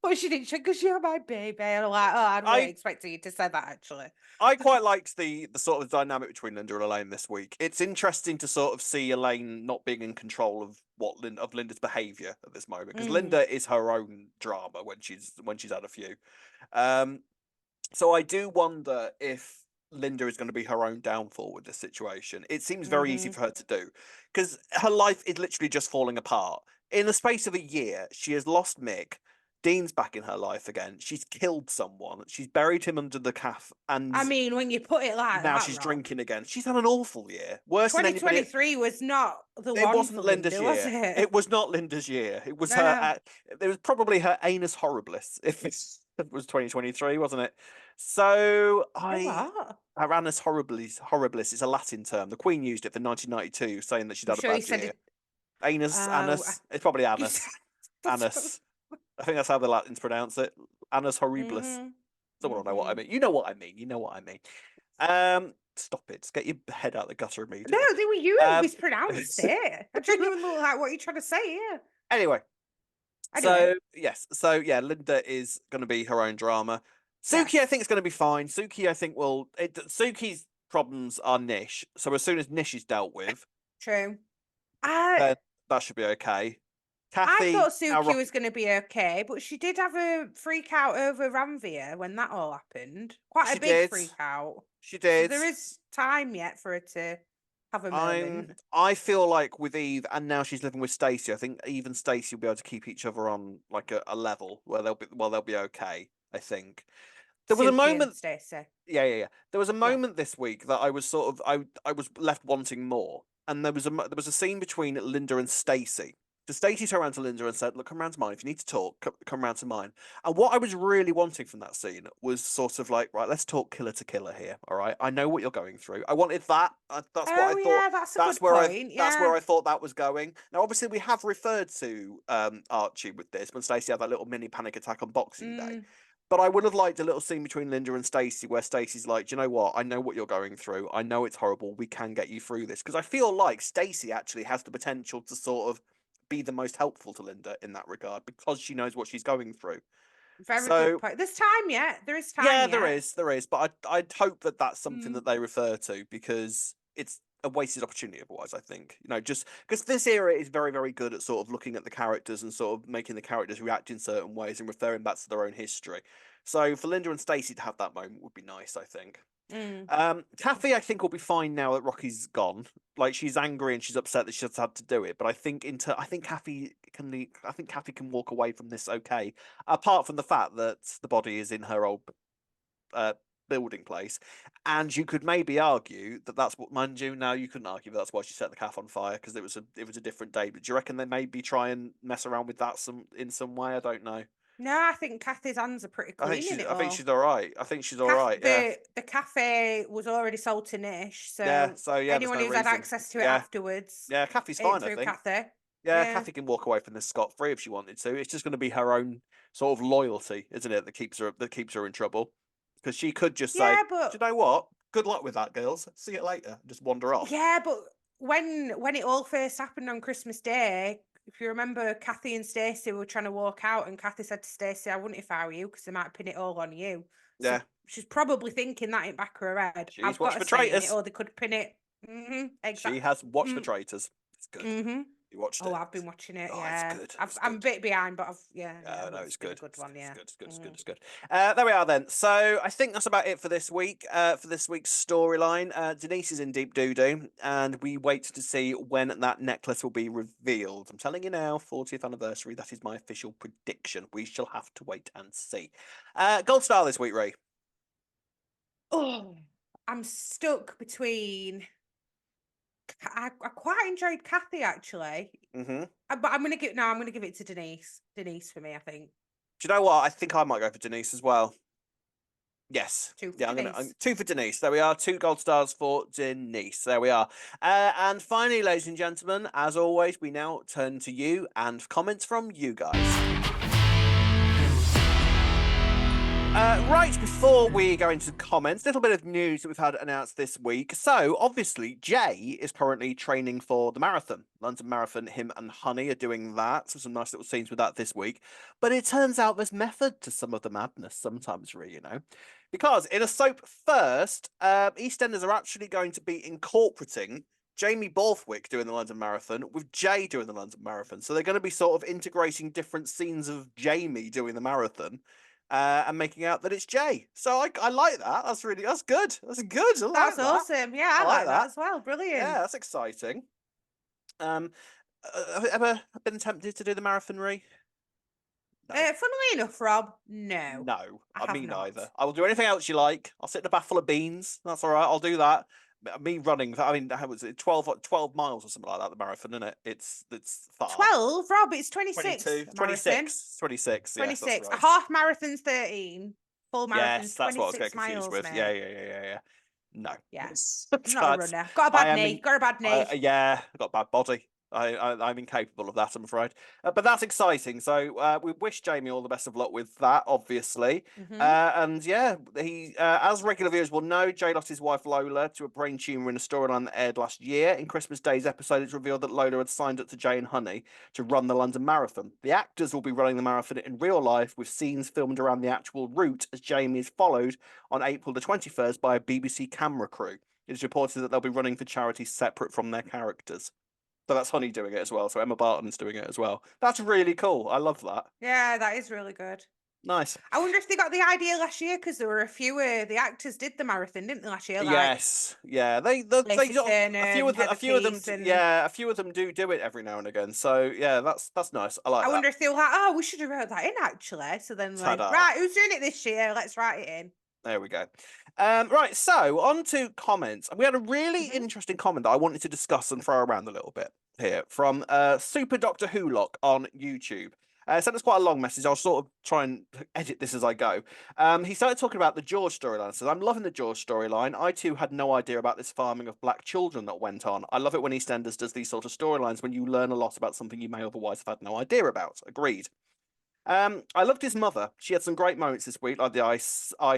but she didn't. Because you're my baby, and I'm like, oh, I wasn't I expecting you to say that actually. I quite liked the sort of dynamic between Linda and Elaine this week. It's interesting to sort of see Elaine not being in control of of Linda's behaviour at this moment, because Mm, Linda is her own drama when she's had a few. Um, so I do wonder if Linda is going to be her own downfall with this situation. It seems very easy mm-hmm. for her to do because her life is literally just falling apart. In the space of a year, she has lost Mick. Dean's back in her life again. She's killed someone. She's buried him under the calf, and I mean, when you put it like now that, she's Rob, drinking again. She's had an awful year, worse than anybody. 2023 was not the It one wasn't for Linda's Linda, was year. it? It was not Linda's year. It was No, her. no. It was probably her anus horribilis. If it was 2023, wasn't it? So Oh, what? her anus horribilis is a Latin term. The Queen used it for 1992, saying that she'd I'm had a sure you bad said year. it. Oh, Anus. It's probably you said anus. that's what. Anus. I think that's how the Latins pronounce it. Anus horribilis. Mhm. Someone will know what I Mhm. mean. You know what I mean. You know what I mean. Stop it. Just get your head out of the gutter No, immediately. they were you who Um, mispronounced it. I genuinely look like what are you trying to say here. anyway, Anyway, so yes, so yeah, Linda is going to be her own drama. Suki, I think, is yes, going to be fine. Suki, I think, will. Suki's problems are Nish, so as soon as Nish is dealt with, true. I then that should be okay. I Kathy, thought now Suki was Rocky, going to be okay, but she did have a freak out over Ranvir when that all happened. Quite she a big did, freak out. she So did. there is time yet for her to have a moment. I feel like with Eve, and now she's living with Stacey. I think Eve and Stacey will be able to keep each other on like a level where they'll be okay. I think there was a Suki and moment. Stacey. Yeah. There was a Yeah. moment this week that I was sort of I was left wanting more, and there was a scene between Linda and Stacey. So Stacey turned around to Linda and said, "Look, come round to mine. If you need to talk, come round to mine." And what I was really wanting from that scene was sort of like, right, let's talk killer to killer here. All right, I know what you're going through. I wanted that. That's what I Oh thought. yeah, that's a good point. That's where Yeah. I thought that was going. Now, obviously, we have referred to Archie with this when Stacey had that little mini panic attack on Boxing Day. Mm, But I would have liked a little scene between Linda and Stacey where Stacey's like, "Do you know what? I know what you're going through. I know it's horrible. We can get you through this." Because I feel like Stacey actually has the potential to sort of be the most helpful to Linda in that regard because she knows what she's going through. very good So point. There's time yet. There is time yeah, yet. there is. But I'd hope that that's something Mm. that they refer to because it's a wasted opportunity otherwise. I think just because this era is very very good at sort of looking at the characters and sort of making the characters react in certain ways and referring back to their own history. So for Linda and Stacey to have that moment would be nice. I think. Mm. Kathy, I think, will be fine now that Rocky's gone. Like she's angry and she's upset that she's had to do it, but I think Kathy can walk away from this okay. Apart from the fact that the body is in her old uh, building place, and you could maybe argue that that's what, mind you, now you couldn't argue that that's why she set the calf on fire because it was a different day. But do you reckon they maybe try and mess around with that in some way? I don't know. No, I think Kathy's hands are pretty clean in it I think all. she's all right. I think she's all right. Yeah. The cafe was already sold to Nish, Yeah. so So yeah, there's anyone no who's had reason. access to it Yeah. afterwards, Yeah, Kathy's it fine, I through think. Kathy. Yeah, Yeah. Kathy can walk away from this scot free if she wanted to. It's just going to be her own sort of loyalty, isn't it, that keeps her in trouble? Because she could just say, Yeah, "Do but you know what? Good luck with that, girls. See you later." Just wander off. yeah, but when it all first happened on Christmas Day, if you remember, Kathy and Stacey were trying to walk out, and Kathy said to Stacey, "I wouldn't if I were you, because they might pin it all on you." So Yeah, she's probably thinking that in back of her head. she's I've got watched a for say in it, traitors. or they could pin it. She Exactly. has watched for traitors. It's good. Mm-hmm. You watched Oh, it. I've been watching it. Oh, it's Yeah, good. It's I'm a good. bit behind, but Yeah, no, it's it's been a good. good one. It's Yeah. good. It's good. It's good. Mm. It's good. There we are then. So I think that's about it for this week. For this week's storyline, Denise is in deep doo doo, and we wait to see when that necklace will be revealed. I'm telling you now, 40th anniversary. That is my official prediction. We shall have to wait and see. Gold star this week, Ray. Oh, I'm stuck between. I quite enjoyed Kathy actually, Mm-hmm. Do but I'm gonna give it to Denise. Denise for me, I think. you know what? I think I might go for Denise as well. Yes. Two for Yeah, I'm Denise. two for Denise. There we are. 2 gold stars for Denise. There we are. And finally, ladies and gentlemen, as always, we now turn to you and comments from you guys. Right before we go into comments, a little bit of news that we've had announced this week. So, obviously, Jay is currently training for the marathon, London Marathon. Him and Honey are doing that. So, some nice little scenes with that this week. But it turns out there's method to some of the madness sometimes, really, because in a soap first, EastEnders are actually going to be incorporating Jamie Borthwick doing the London Marathon with Jay doing the London Marathon. So, they're going to be sort of integrating different scenes of Jamie doing the marathon and making out that it's Jay. So I like that. That's good. That's good. I like That's that. awesome. Yeah, I I like like that that. as well. Yeah, Brilliant. that's exciting. Have you ever been tempted to do the marathon, Ree? No. Funnily enough, Rob, no, No, I I have mean not. neither. I will do anything else you like. I'll sit in a bath full of beans. That's all right. I'll do that. Me running, I mean, how was it? 12 miles or something like that, the marathon, isn't it? It's far. 12, Rob, it's 26 22, marathon. 26, 26. Yes, that's 26. A right. half marathon's 13. Full marathon's Yes, that's what I was getting 26 confused miles, with. Yeah, mate. yeah, yeah, yeah, yeah. No, Yeah. I'm not a that's runner. Got a I bad am knee. in. Got a bad knee. Yeah, I've got a bad body. I'm incapable of that, I'm afraid. But that's exciting. So we wish Jamie all the best of luck with that, obviously. Hmm. And yeah, he, as regular viewers will know, Jay lost his wife Lola to a brain tumor in a storyline that aired last year. In Christmas Day's episode, it's revealed that Lola had signed up to Jay and Honey to run the London Marathon. The actors will be running the marathon in real life, with scenes filmed around the actual route, as Jamie is followed on April the 21st by a BBC camera crew. It is reported that they'll be running for charities separate from their characters. So that's Honey doing it as well. So Emma Barton's doing it as well. That's really cool. I love that. Yeah, that is really good. Nice. I wonder if they got the idea last year because there were a few the actors did the marathon, didn't they, last year? Like Yes. Yeah. They Lacey sort of, Turner and a Heather few of them Peace, and yeah, a few of them do it every now and again. So yeah, that's nice. I like I that. wonder if they were like, oh, we should have wrote that in actually. So then like, Ta-da. right, who's doing it this year? Let's write it in. There we go. Right, so on to comments. We had a really Hmm. interesting comment that I wanted to discuss and throw around a little bit here from Super Doctor Wholock on YouTube. Sent us quite a long message. I'll sort of try and edit this as I go. He started talking about the George storyline. Says, I'm loving the George storyline. I too had no idea about this farming of black children that went on. I love it when EastEnders does these sort of storylines when you learn a lot about something you may otherwise have had no idea about. Agreed. I loved his mother. She had some great moments this week, like the I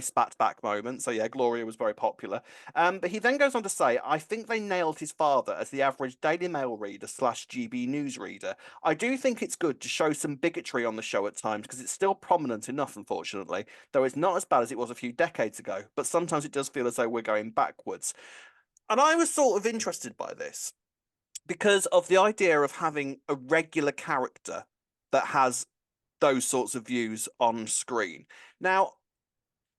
spat back moment. So yeah, Gloria was very popular. But he then goes on to say, I think they nailed his father as the average Daily Mail reader slash GB News reader. I do think it's good to show some bigotry on the show at times because it's still prominent enough, unfortunately, though it's not as bad as it was a few decades ago. But sometimes it does feel as though we're going backwards. And I was sort of interested by this because of the idea of having a regular character that has those sorts of views on screen. Now,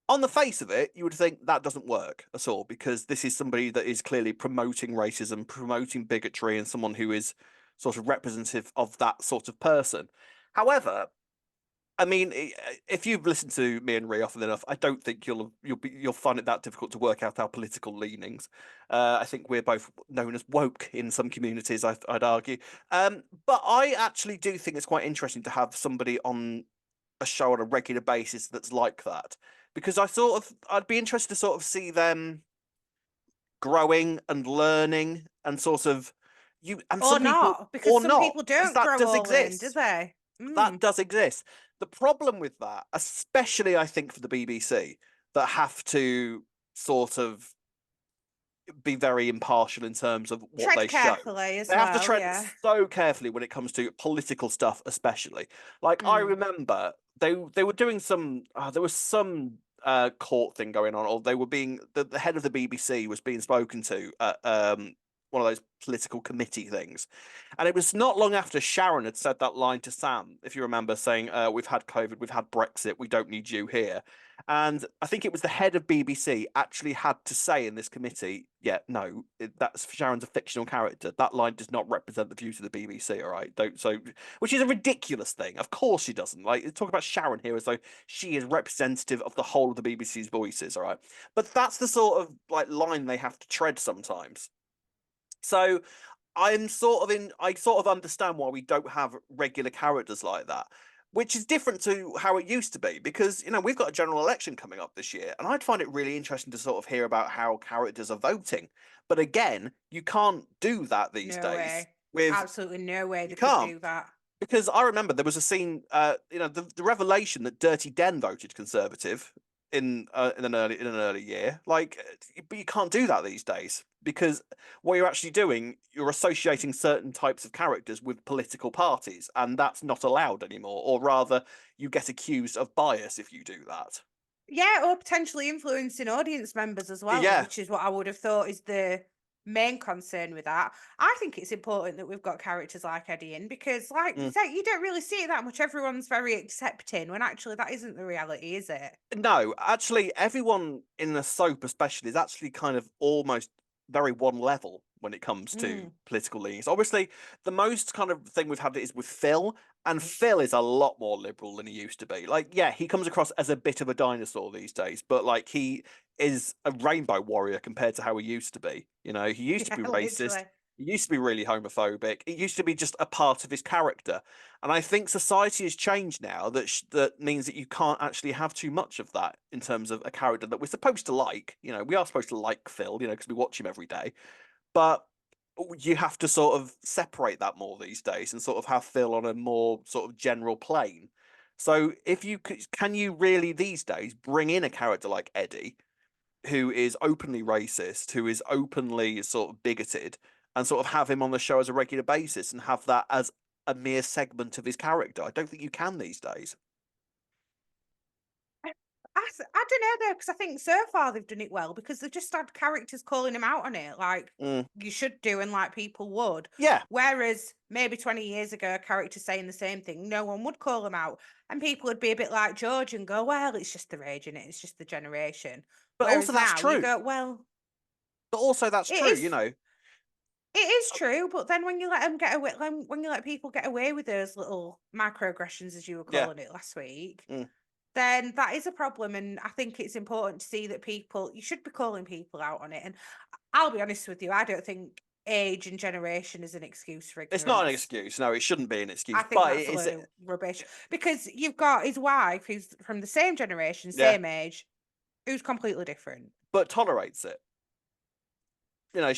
on the face of it, you would think that doesn't work at all because this is somebody that is clearly promoting racism, promoting bigotry, and someone who is sort of representative of that sort of person. However, I mean, if you've listened to me and Rhea often enough, I don't think you'll find it that difficult to work out our political leanings. I think we're both known as woke in some communities. I'd argue, but I actually do think it's quite interesting to have somebody on a show on a regular basis that's like that, because I'd be interested to sort of see them growing and learning and sort of Or some people not, because or some not people because don't that grow does all in, do exist they? that Mm. does exist. The problem with that, especially I think for the BBC, that have to sort of be very impartial in terms of what Tread they show. carefully as They have to well, tread yeah. so carefully when it comes to political stuff, especially. Like I Mm. remember they were doing some there was some court thing going on, or they were being the head of the BBC was being spoken to at one of those political committee things. And it was not long after Sharon had said that line to Sam, if you remember, saying, we've had COVID, we've had Brexit, we don't need you here. And I think it was the head of BBC actually had to say in this committee, yeah, no, that's Sharon's a fictional character. That line does not represent the views of the BBC, all right? Don't so, which is a ridiculous thing. Of course she doesn't. Like, talk about Sharon here as though she is representative of the whole of the BBC's voices, all right? But that's the sort of like line they have to tread sometimes. So I sort of understand why we don't have regular characters like that. which is different to how it used to be because we've got a general election coming up this year, and I'd find it really interesting to sort of hear about how characters are voting. But again, you can't do that these No days. way. With Absolutely no way You they could can't, do that. because I remember there was a scene, the revelation that Dirty Den voted Conservative in an early year. But you can't do that these days because what you're actually doing, you're associating certain types of characters with political parties, and that's not allowed anymore. Or rather, you get accused of bias if you do that. Yeah, or potentially influencing audience members as well, Yeah, which is what I would have thought is the main concern with that. I think it's important that we've got characters like Eddie in because, like you mm. say, you don't really see it that much. Everyone's very accepting when actually that isn't the reality, is it? No, actually, everyone in the soap, especially, is actually kind of almost very one level when it comes to Mm. political leanings. Obviously, the most kind of thing we've had is with Phil, and Phil is a lot more liberal than he used to be. Like, yeah, he comes across as a bit of a dinosaur these days, but like he is a rainbow warrior compared to how he used to be. He used to Yeah, be racist. literally. He used to be really homophobic. It used to be just a part of his character. And I think society has changed now that means that you can't actually have too much of that in terms of a character that we're supposed to like. We are supposed to like Phil, because we watch him every day. But you have to sort of separate that more these days and sort of have Phil on a more sort of general plane. So if you can you really these days bring in a character like Eddie, who is openly racist, who is openly sort of bigoted, and sort of have him on the show as a regular basis and have that as a mere segment of his character? I don't think you can these days. I don't know though, because I think so far they've done it well because they've just had characters calling him out on it, like Mm. you should do and like people would. Yeah, Whereas maybe 20 years ago, a character saying the same thing, no one would call him out. And people would be a bit like George and go, well, it's just the age in it, it's just the generation. but also Whereas that's now you true. go, well, But also that's it true. is it is true, but then when you let them get away, when you let people get away with those little microaggressions, as you were Yeah. calling it last week, Mm. then that is a problem. And I think it's important to see that you should be calling people out on it. And I'll be honest with you, I don't think age and generation is an excuse for It's not an ignorance. excuse. No, it shouldn't be an I excuse. think But that's it a is. load of rubbish because you've got his wife, who's from the same generation, Yeah, same age, who's completely different. but tolerates it. Yeah,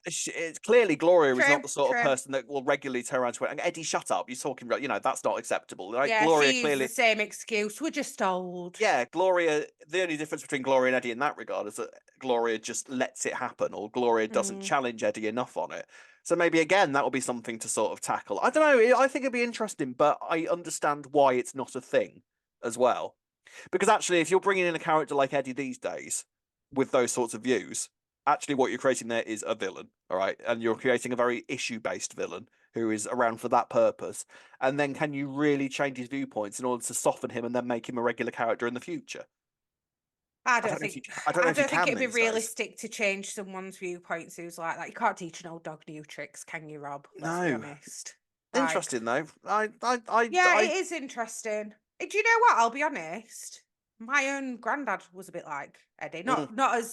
It's clearly Gloria is not true, the sort of true. person that will regularly turn around to her and Eddie, shut up. You're talking about, that's not acceptable. Right? Yeah, Gloria she uses the clearly, same excuse. We're just old. yeah, Gloria, the only difference between Gloria and Eddie in that regard is that Gloria just lets it happen, or Gloria doesn't Mm. challenge Eddie enough on it. So maybe again, that will be something to sort of tackle. I don't know. I think it'd be interesting, but I understand why it's not a thing as well. Because actually, if you're bringing in a character like Eddie these days with those sorts of views, actually what you're creating there is a villain, all right? And you're creating a very issue-based villain who is around for that purpose. And then can you really change his viewpoints in order to soften him and then make him a regular character in the future? I don't know I if you don't think can it'd be these days. realistic to change someone's viewpoints who's like that. You can't teach an old dog new tricks, can you, Rob? Let's be No. honest. Like, Interesting though. yeah, it is interesting. Do you know what? I'll be honest. My own granddad was a bit like Eddie. mm.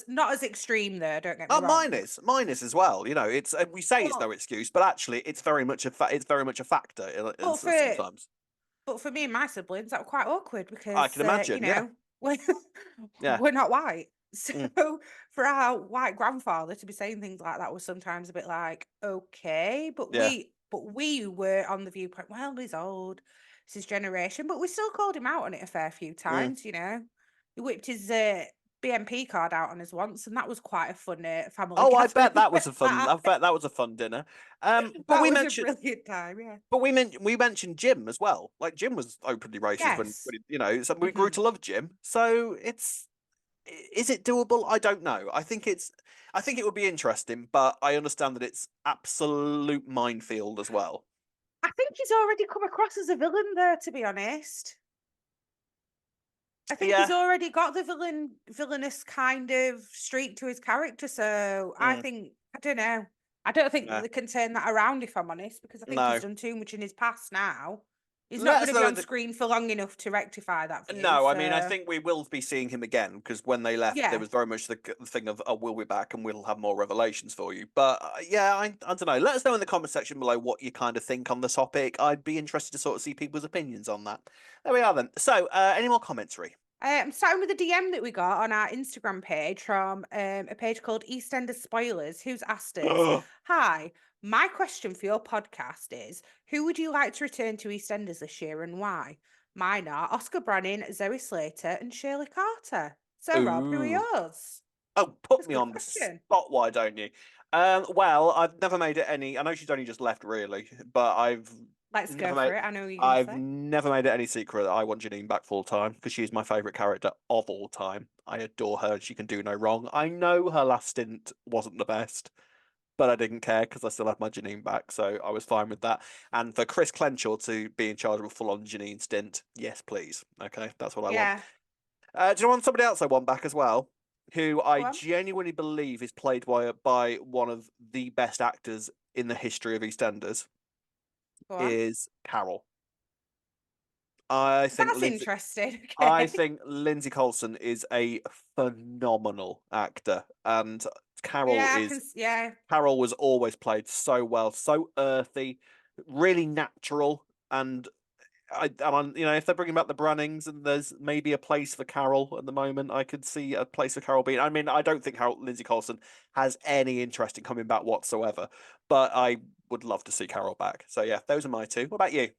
Not as extreme though, don't get me Oh, wrong. mine is as well. It's we say it's But no excuse, but actually it's very much it's very much a factor but for sometimes. but for me and my siblings, that were quite awkward I because can imagine. Yeah, we're yeah, we're not white. So mm, for our white grandfather to be saying things like that was sometimes a bit like, okay, yeah. but we were on the viewpoint, well, he's old, it's his generation, but we still called him out on it a fair few Mm. times. He whipped his BNP card out on us once, and that was quite a fun family Oh, I bet gathering. that was a fun. I bet that was a fun dinner. But That was a brilliant time, yeah. we mentioned Jim as well. Like Jim was openly racist Yes. so we grew Mhm. to love Jim. So is it doable? I don't know. I think it would be interesting, but I understand that it's absolute minefield as well. I think he's already come across as a villain there, to be honest. I think he's Yeah. already got the villainous kind of streak to his character, so Mm, I don't know. I don't think yeah. they can turn that around if I'm honest, because I think he's No. done too much in his past now. He's not Let going us to be know in on the screen for long enough to rectify that view. No, I mean, I So think we will be seeing him again because when they left, there yeah, was very much the thing of, "Oh, we'll be back and we'll have more revelations for you." But yeah, I don't know. Let us know in the comment section below what you kind of think on the topic. I'd be interested to sort of see people's opinions on that. There we are then. So, any more commentary? I'm starting with a DM that we got on our Instagram page from a page called EastEnders Spoilers, who's asked us, "Hi, my question for your podcast is: Who would you like to return to EastEnders this year and why? Mine are Oscar Branning, Zoe Slater, and Shirley Carter. So, Rob, who are Ooh. yours?" Oh, put That's a me good on the question. spot, why don't you? Well, I've never made it any. I know she's only just left, really, but Let's go never for made. it. I know what you're going to I've say. never made it any secret that I want Janine back full time because she's my favorite character of all time. I adore her, and she can do no wrong. I know her last stint wasn't the best, but I didn't care because I still had my Janine back, so I was fine with that. And for Chris Clenshaw to be in charge of a full-on Janine stint, yes, please. Okay, that's what I want. Yeah, Do you want somebody else I want back as well? Who go I on. genuinely believe is played by one of the best actors in the history of EastEnders Go on. is Carol. I think That's Lindsay. interesting. I Okay. think Lindsay Colson is a phenomenal actor, and Carol Yeah, I can. is Yeah, Carol was always played so well, so earthy, really natural, and if they're bringing back the Brannings and there's maybe a place for Carol at the moment, I could see a place for Carol being. I mean, I don't think Lindsay Colson has any interest in coming back whatsoever, but I would love to see Carol back. So yeah, those are my two. What about you?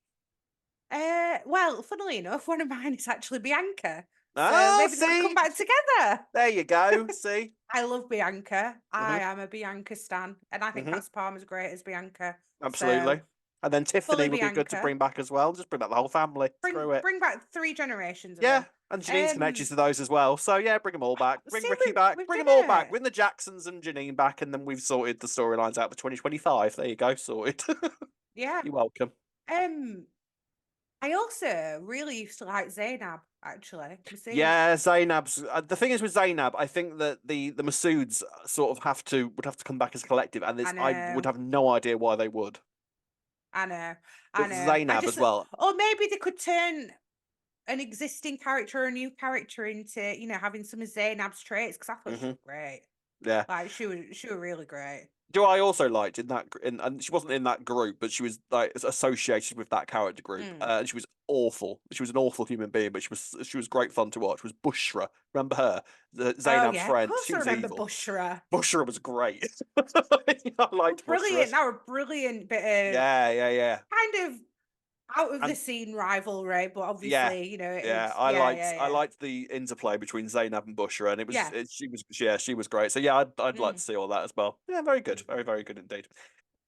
well, funnily enough, one of mine is actually Bianca. So Oh, maybe they could come see, back together. there you go. See, I love Bianca. I hmm am a Bianca stan, and I think hmm Kat Palmer's great as Bianca. So absolutely. And then fully Tiffany would be good to Bianca. bring back as well. Just bring back the whole family. Bring Screw it. bring back three generations of Yeah, them. and Janine's connections Um, to those as well. So yeah, bring them all back. Bring see, Ricky back. we've Bring done them all back. it. Bring the Jacksons and Janine back, and then we've sorted the storylines out for 2025. There you go, sorted. Yeah. You're welcome. Um, I also really used to like Zainab. Actually, Masood. Yeah, Zainab's. The thing is with Zainab, I think that the Masouds sort of would have to come back as a collective, and I I would know. have no idea why they would. I know. I With know. I Zainab just, as well. or maybe they could turn an existing character or a new character into, having some of Zainab's traits because I thought she Hmm was great. Yeah. Like she was really great. Do I also liked and she wasn't in that group, but she was like associated with that character group. Mm. She was awful. She was an awful human being, but she was great fun to watch. Was Bushra? Remember her, Oh Zainab's yeah, of friend? course She I was remember evil. Bushra. Bushra was great. I liked Bushra. Brilliant. That were brilliant bit of Yeah, yeah, yeah. kind of out of the And scene rivalry, but yeah, obviously, yeah, it's yeah, yeah, I yeah. liked the interplay between Zainab and Bushra, and Yeah. she was great. So yeah, I'd like to Mm. see all that as well. Yeah, very good, very good indeed.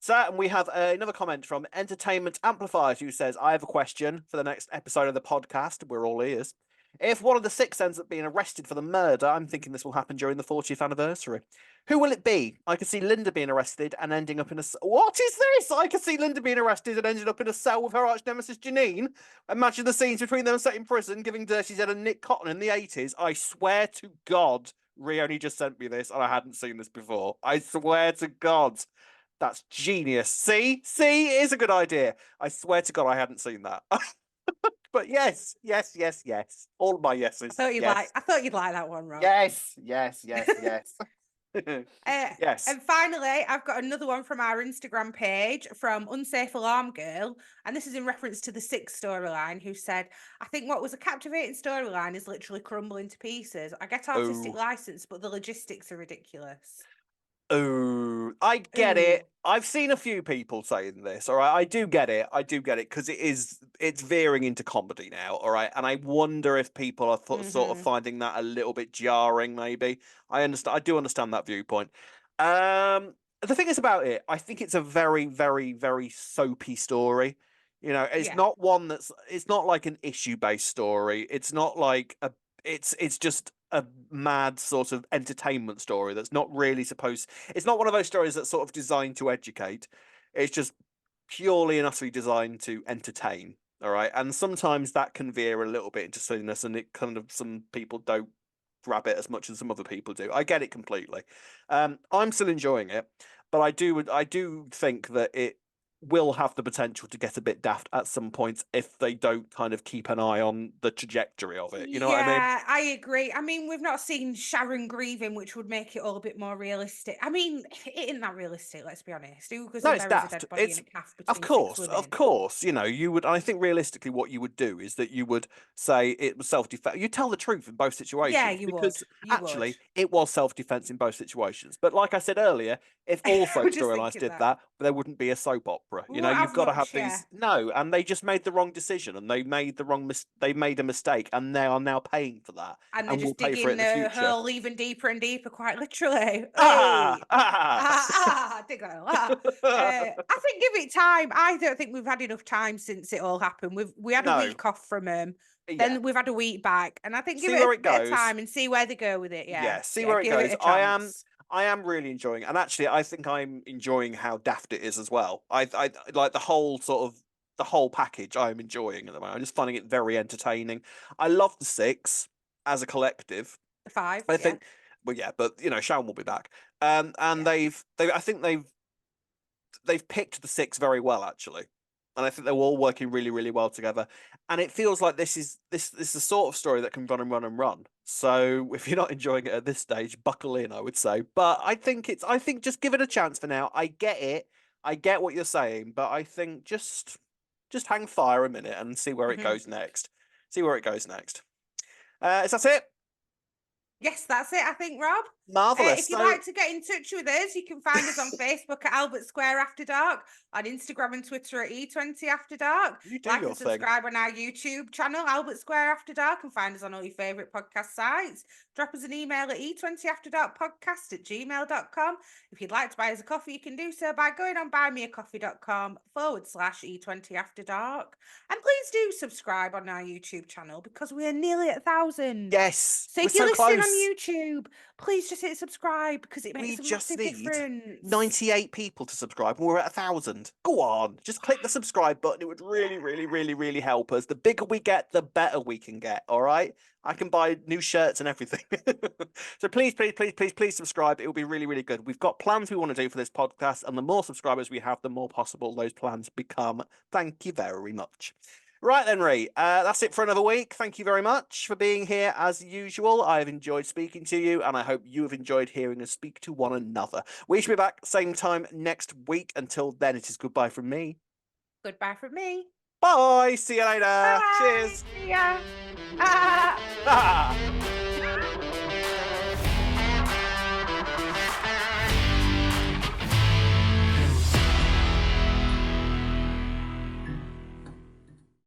So, and we have another comment from Entertainment Amplified who says, I have a question for the next episode of the podcast. We're all ears. If one of the six ends up being arrested for the murder, I'm thinking this will happen during the 40th anniversary. Who will it be? I could see Linda being arrested and ending up in a. What is this? I could see Linda being arrested and ending up in a cell with her arch nemesis Janine. Imagine the scenes between them set in prison, giving Dirty Zed and Nick Cotton in the 80s. I swear to God, Rhea only just sent me this and I hadn't seen this before. I swear to God. That's genius. See, it is a good idea. I swear to God, I hadn't seen that. But yes, yes, yes, yes. All my yeses. Yes, I thought you'd like that one, Rob. yes, yes, yes, yes. Uh, Yes. and finally, I've got another one from our Instagram page from Unsafe Alarm Girl. And this is in reference to the Six storyline, who said, I think what was a captivating storyline is literally crumbling to pieces. I get artistic Oh, license, but the logistics are ridiculous. oh, I get Ooh. it. I've seen a few people saying this. All right, I do get it. I do get it because it's veering into comedy now. All right, and I wonder if people are sort of Mm-hmm. finding that a little bit jarring. Maybe I understand. I do understand that viewpoint. The thing is about it, I think it's a very, very, very soapy story. It's Yeah. not one it's not like an issue based story. It's not like it's just a mad sort of entertainment story that's not really supposed. It's not one of those stories that's sort of designed to educate. It's just purely and utterly designed to entertain. All right, and sometimes that can veer a little bit into silliness, and it kind of some people don't grab it as much as some other people do. I get it completely. I'm still enjoying it, but I do think that it will have the potential to get a bit daft at some points if they don't kind of keep an eye on the trajectory of it. You know what I mean? Yeah, I agree. I mean, we've not seen Sharon grieving, which would make it all a bit more realistic. I mean, it isn't that realistic, let's be honest. Who goes No, and it's buries a daft. dead body in It's a calf between six of women? course. You know, you would. I think realistically, what you would do is that you would say it was self-defense. You tell the truth in both Yeah, situations you would. because You would. actually it was self-defense in both situations. But like I said earlier, if all We're soap just storylines thinking did that. that, there wouldn't be a soap opera. We You know, won't you've have got to have much, yeah. these. No, and they just made the wrong decision, and they made the wrong. They made a mistake, and they are now paying for that, And they're and will just pay for it digging in the the future. hole even deeper and deeper, quite literally. Ah, Hey. ah. Dig a hole. I think give it time. I don't think we've had enough time since it all happened. We had a No, week off from yeah. then we've had a week back, and I think give See it where a it bit of goes. time and see where they go with it. Yeah, Yeah, see yeah, where it give it goes. a chance. I am really enjoying it. And actually I think I'm enjoying how daft it is as well. I like the whole sort of the whole package I'm enjoying at the moment. I'm just finding it very entertaining. I love the six as a collective. The five, I yeah, think well yeah, but you know, Sharon will be back. And yeah. they I think they've picked the six very well actually. And I think they're all working really, really well together. And it feels like this is the sort of story that can run and run and run. So if you're not enjoying it at this stage, buckle in, I would say. But I think just give it a chance for now. I get it. I get what you're saying, but I think just hang fire a minute and see where it Mhm. goes next. See where it goes next. Is that it? Yes, that's it, I think, Rob. Marvelous. If you'd So like to get in touch with us, you can find us on Facebook at Albert Square After Dark, on Instagram and Twitter at E20 After Dark. you do Like your and thing. subscribe on our YouTube channel, Albert Square After Dark, and find us on all your favourite podcast sites. Drop us an email at e20afterdarkpodcast@gmail.com. If you'd like to buy us a coffee, you can do so by going on buymeacoffee.com/E20 After Dark. And please do subscribe on our YouTube channel because we are nearly at 1,000. Yes, So we're if you're so listening on close. YouTube, please just hit subscribe because it We makes a just massive need difference. 98 people to subscribe and we're at 1,000. Go on, just click the subscribe button. It would really, really, really, really help us. The bigger we get, the better we can get. All right. I can buy new shirts and everything. So please, please, please, please, please subscribe. It will be really, really good. We've got plans we want to do for this podcast, and the more subscribers we have, the more possible those plans become. Thank you very much. Right then, Ree. That's it for another week. Thank you very much for being here as usual. I've enjoyed speaking to you, and I hope you have enjoyed hearing us speak to one another. We shall be back same time next week. Until then, it is goodbye from me. Goodbye from me. Bye. See you later. Bye. Cheers. See ya. Ah.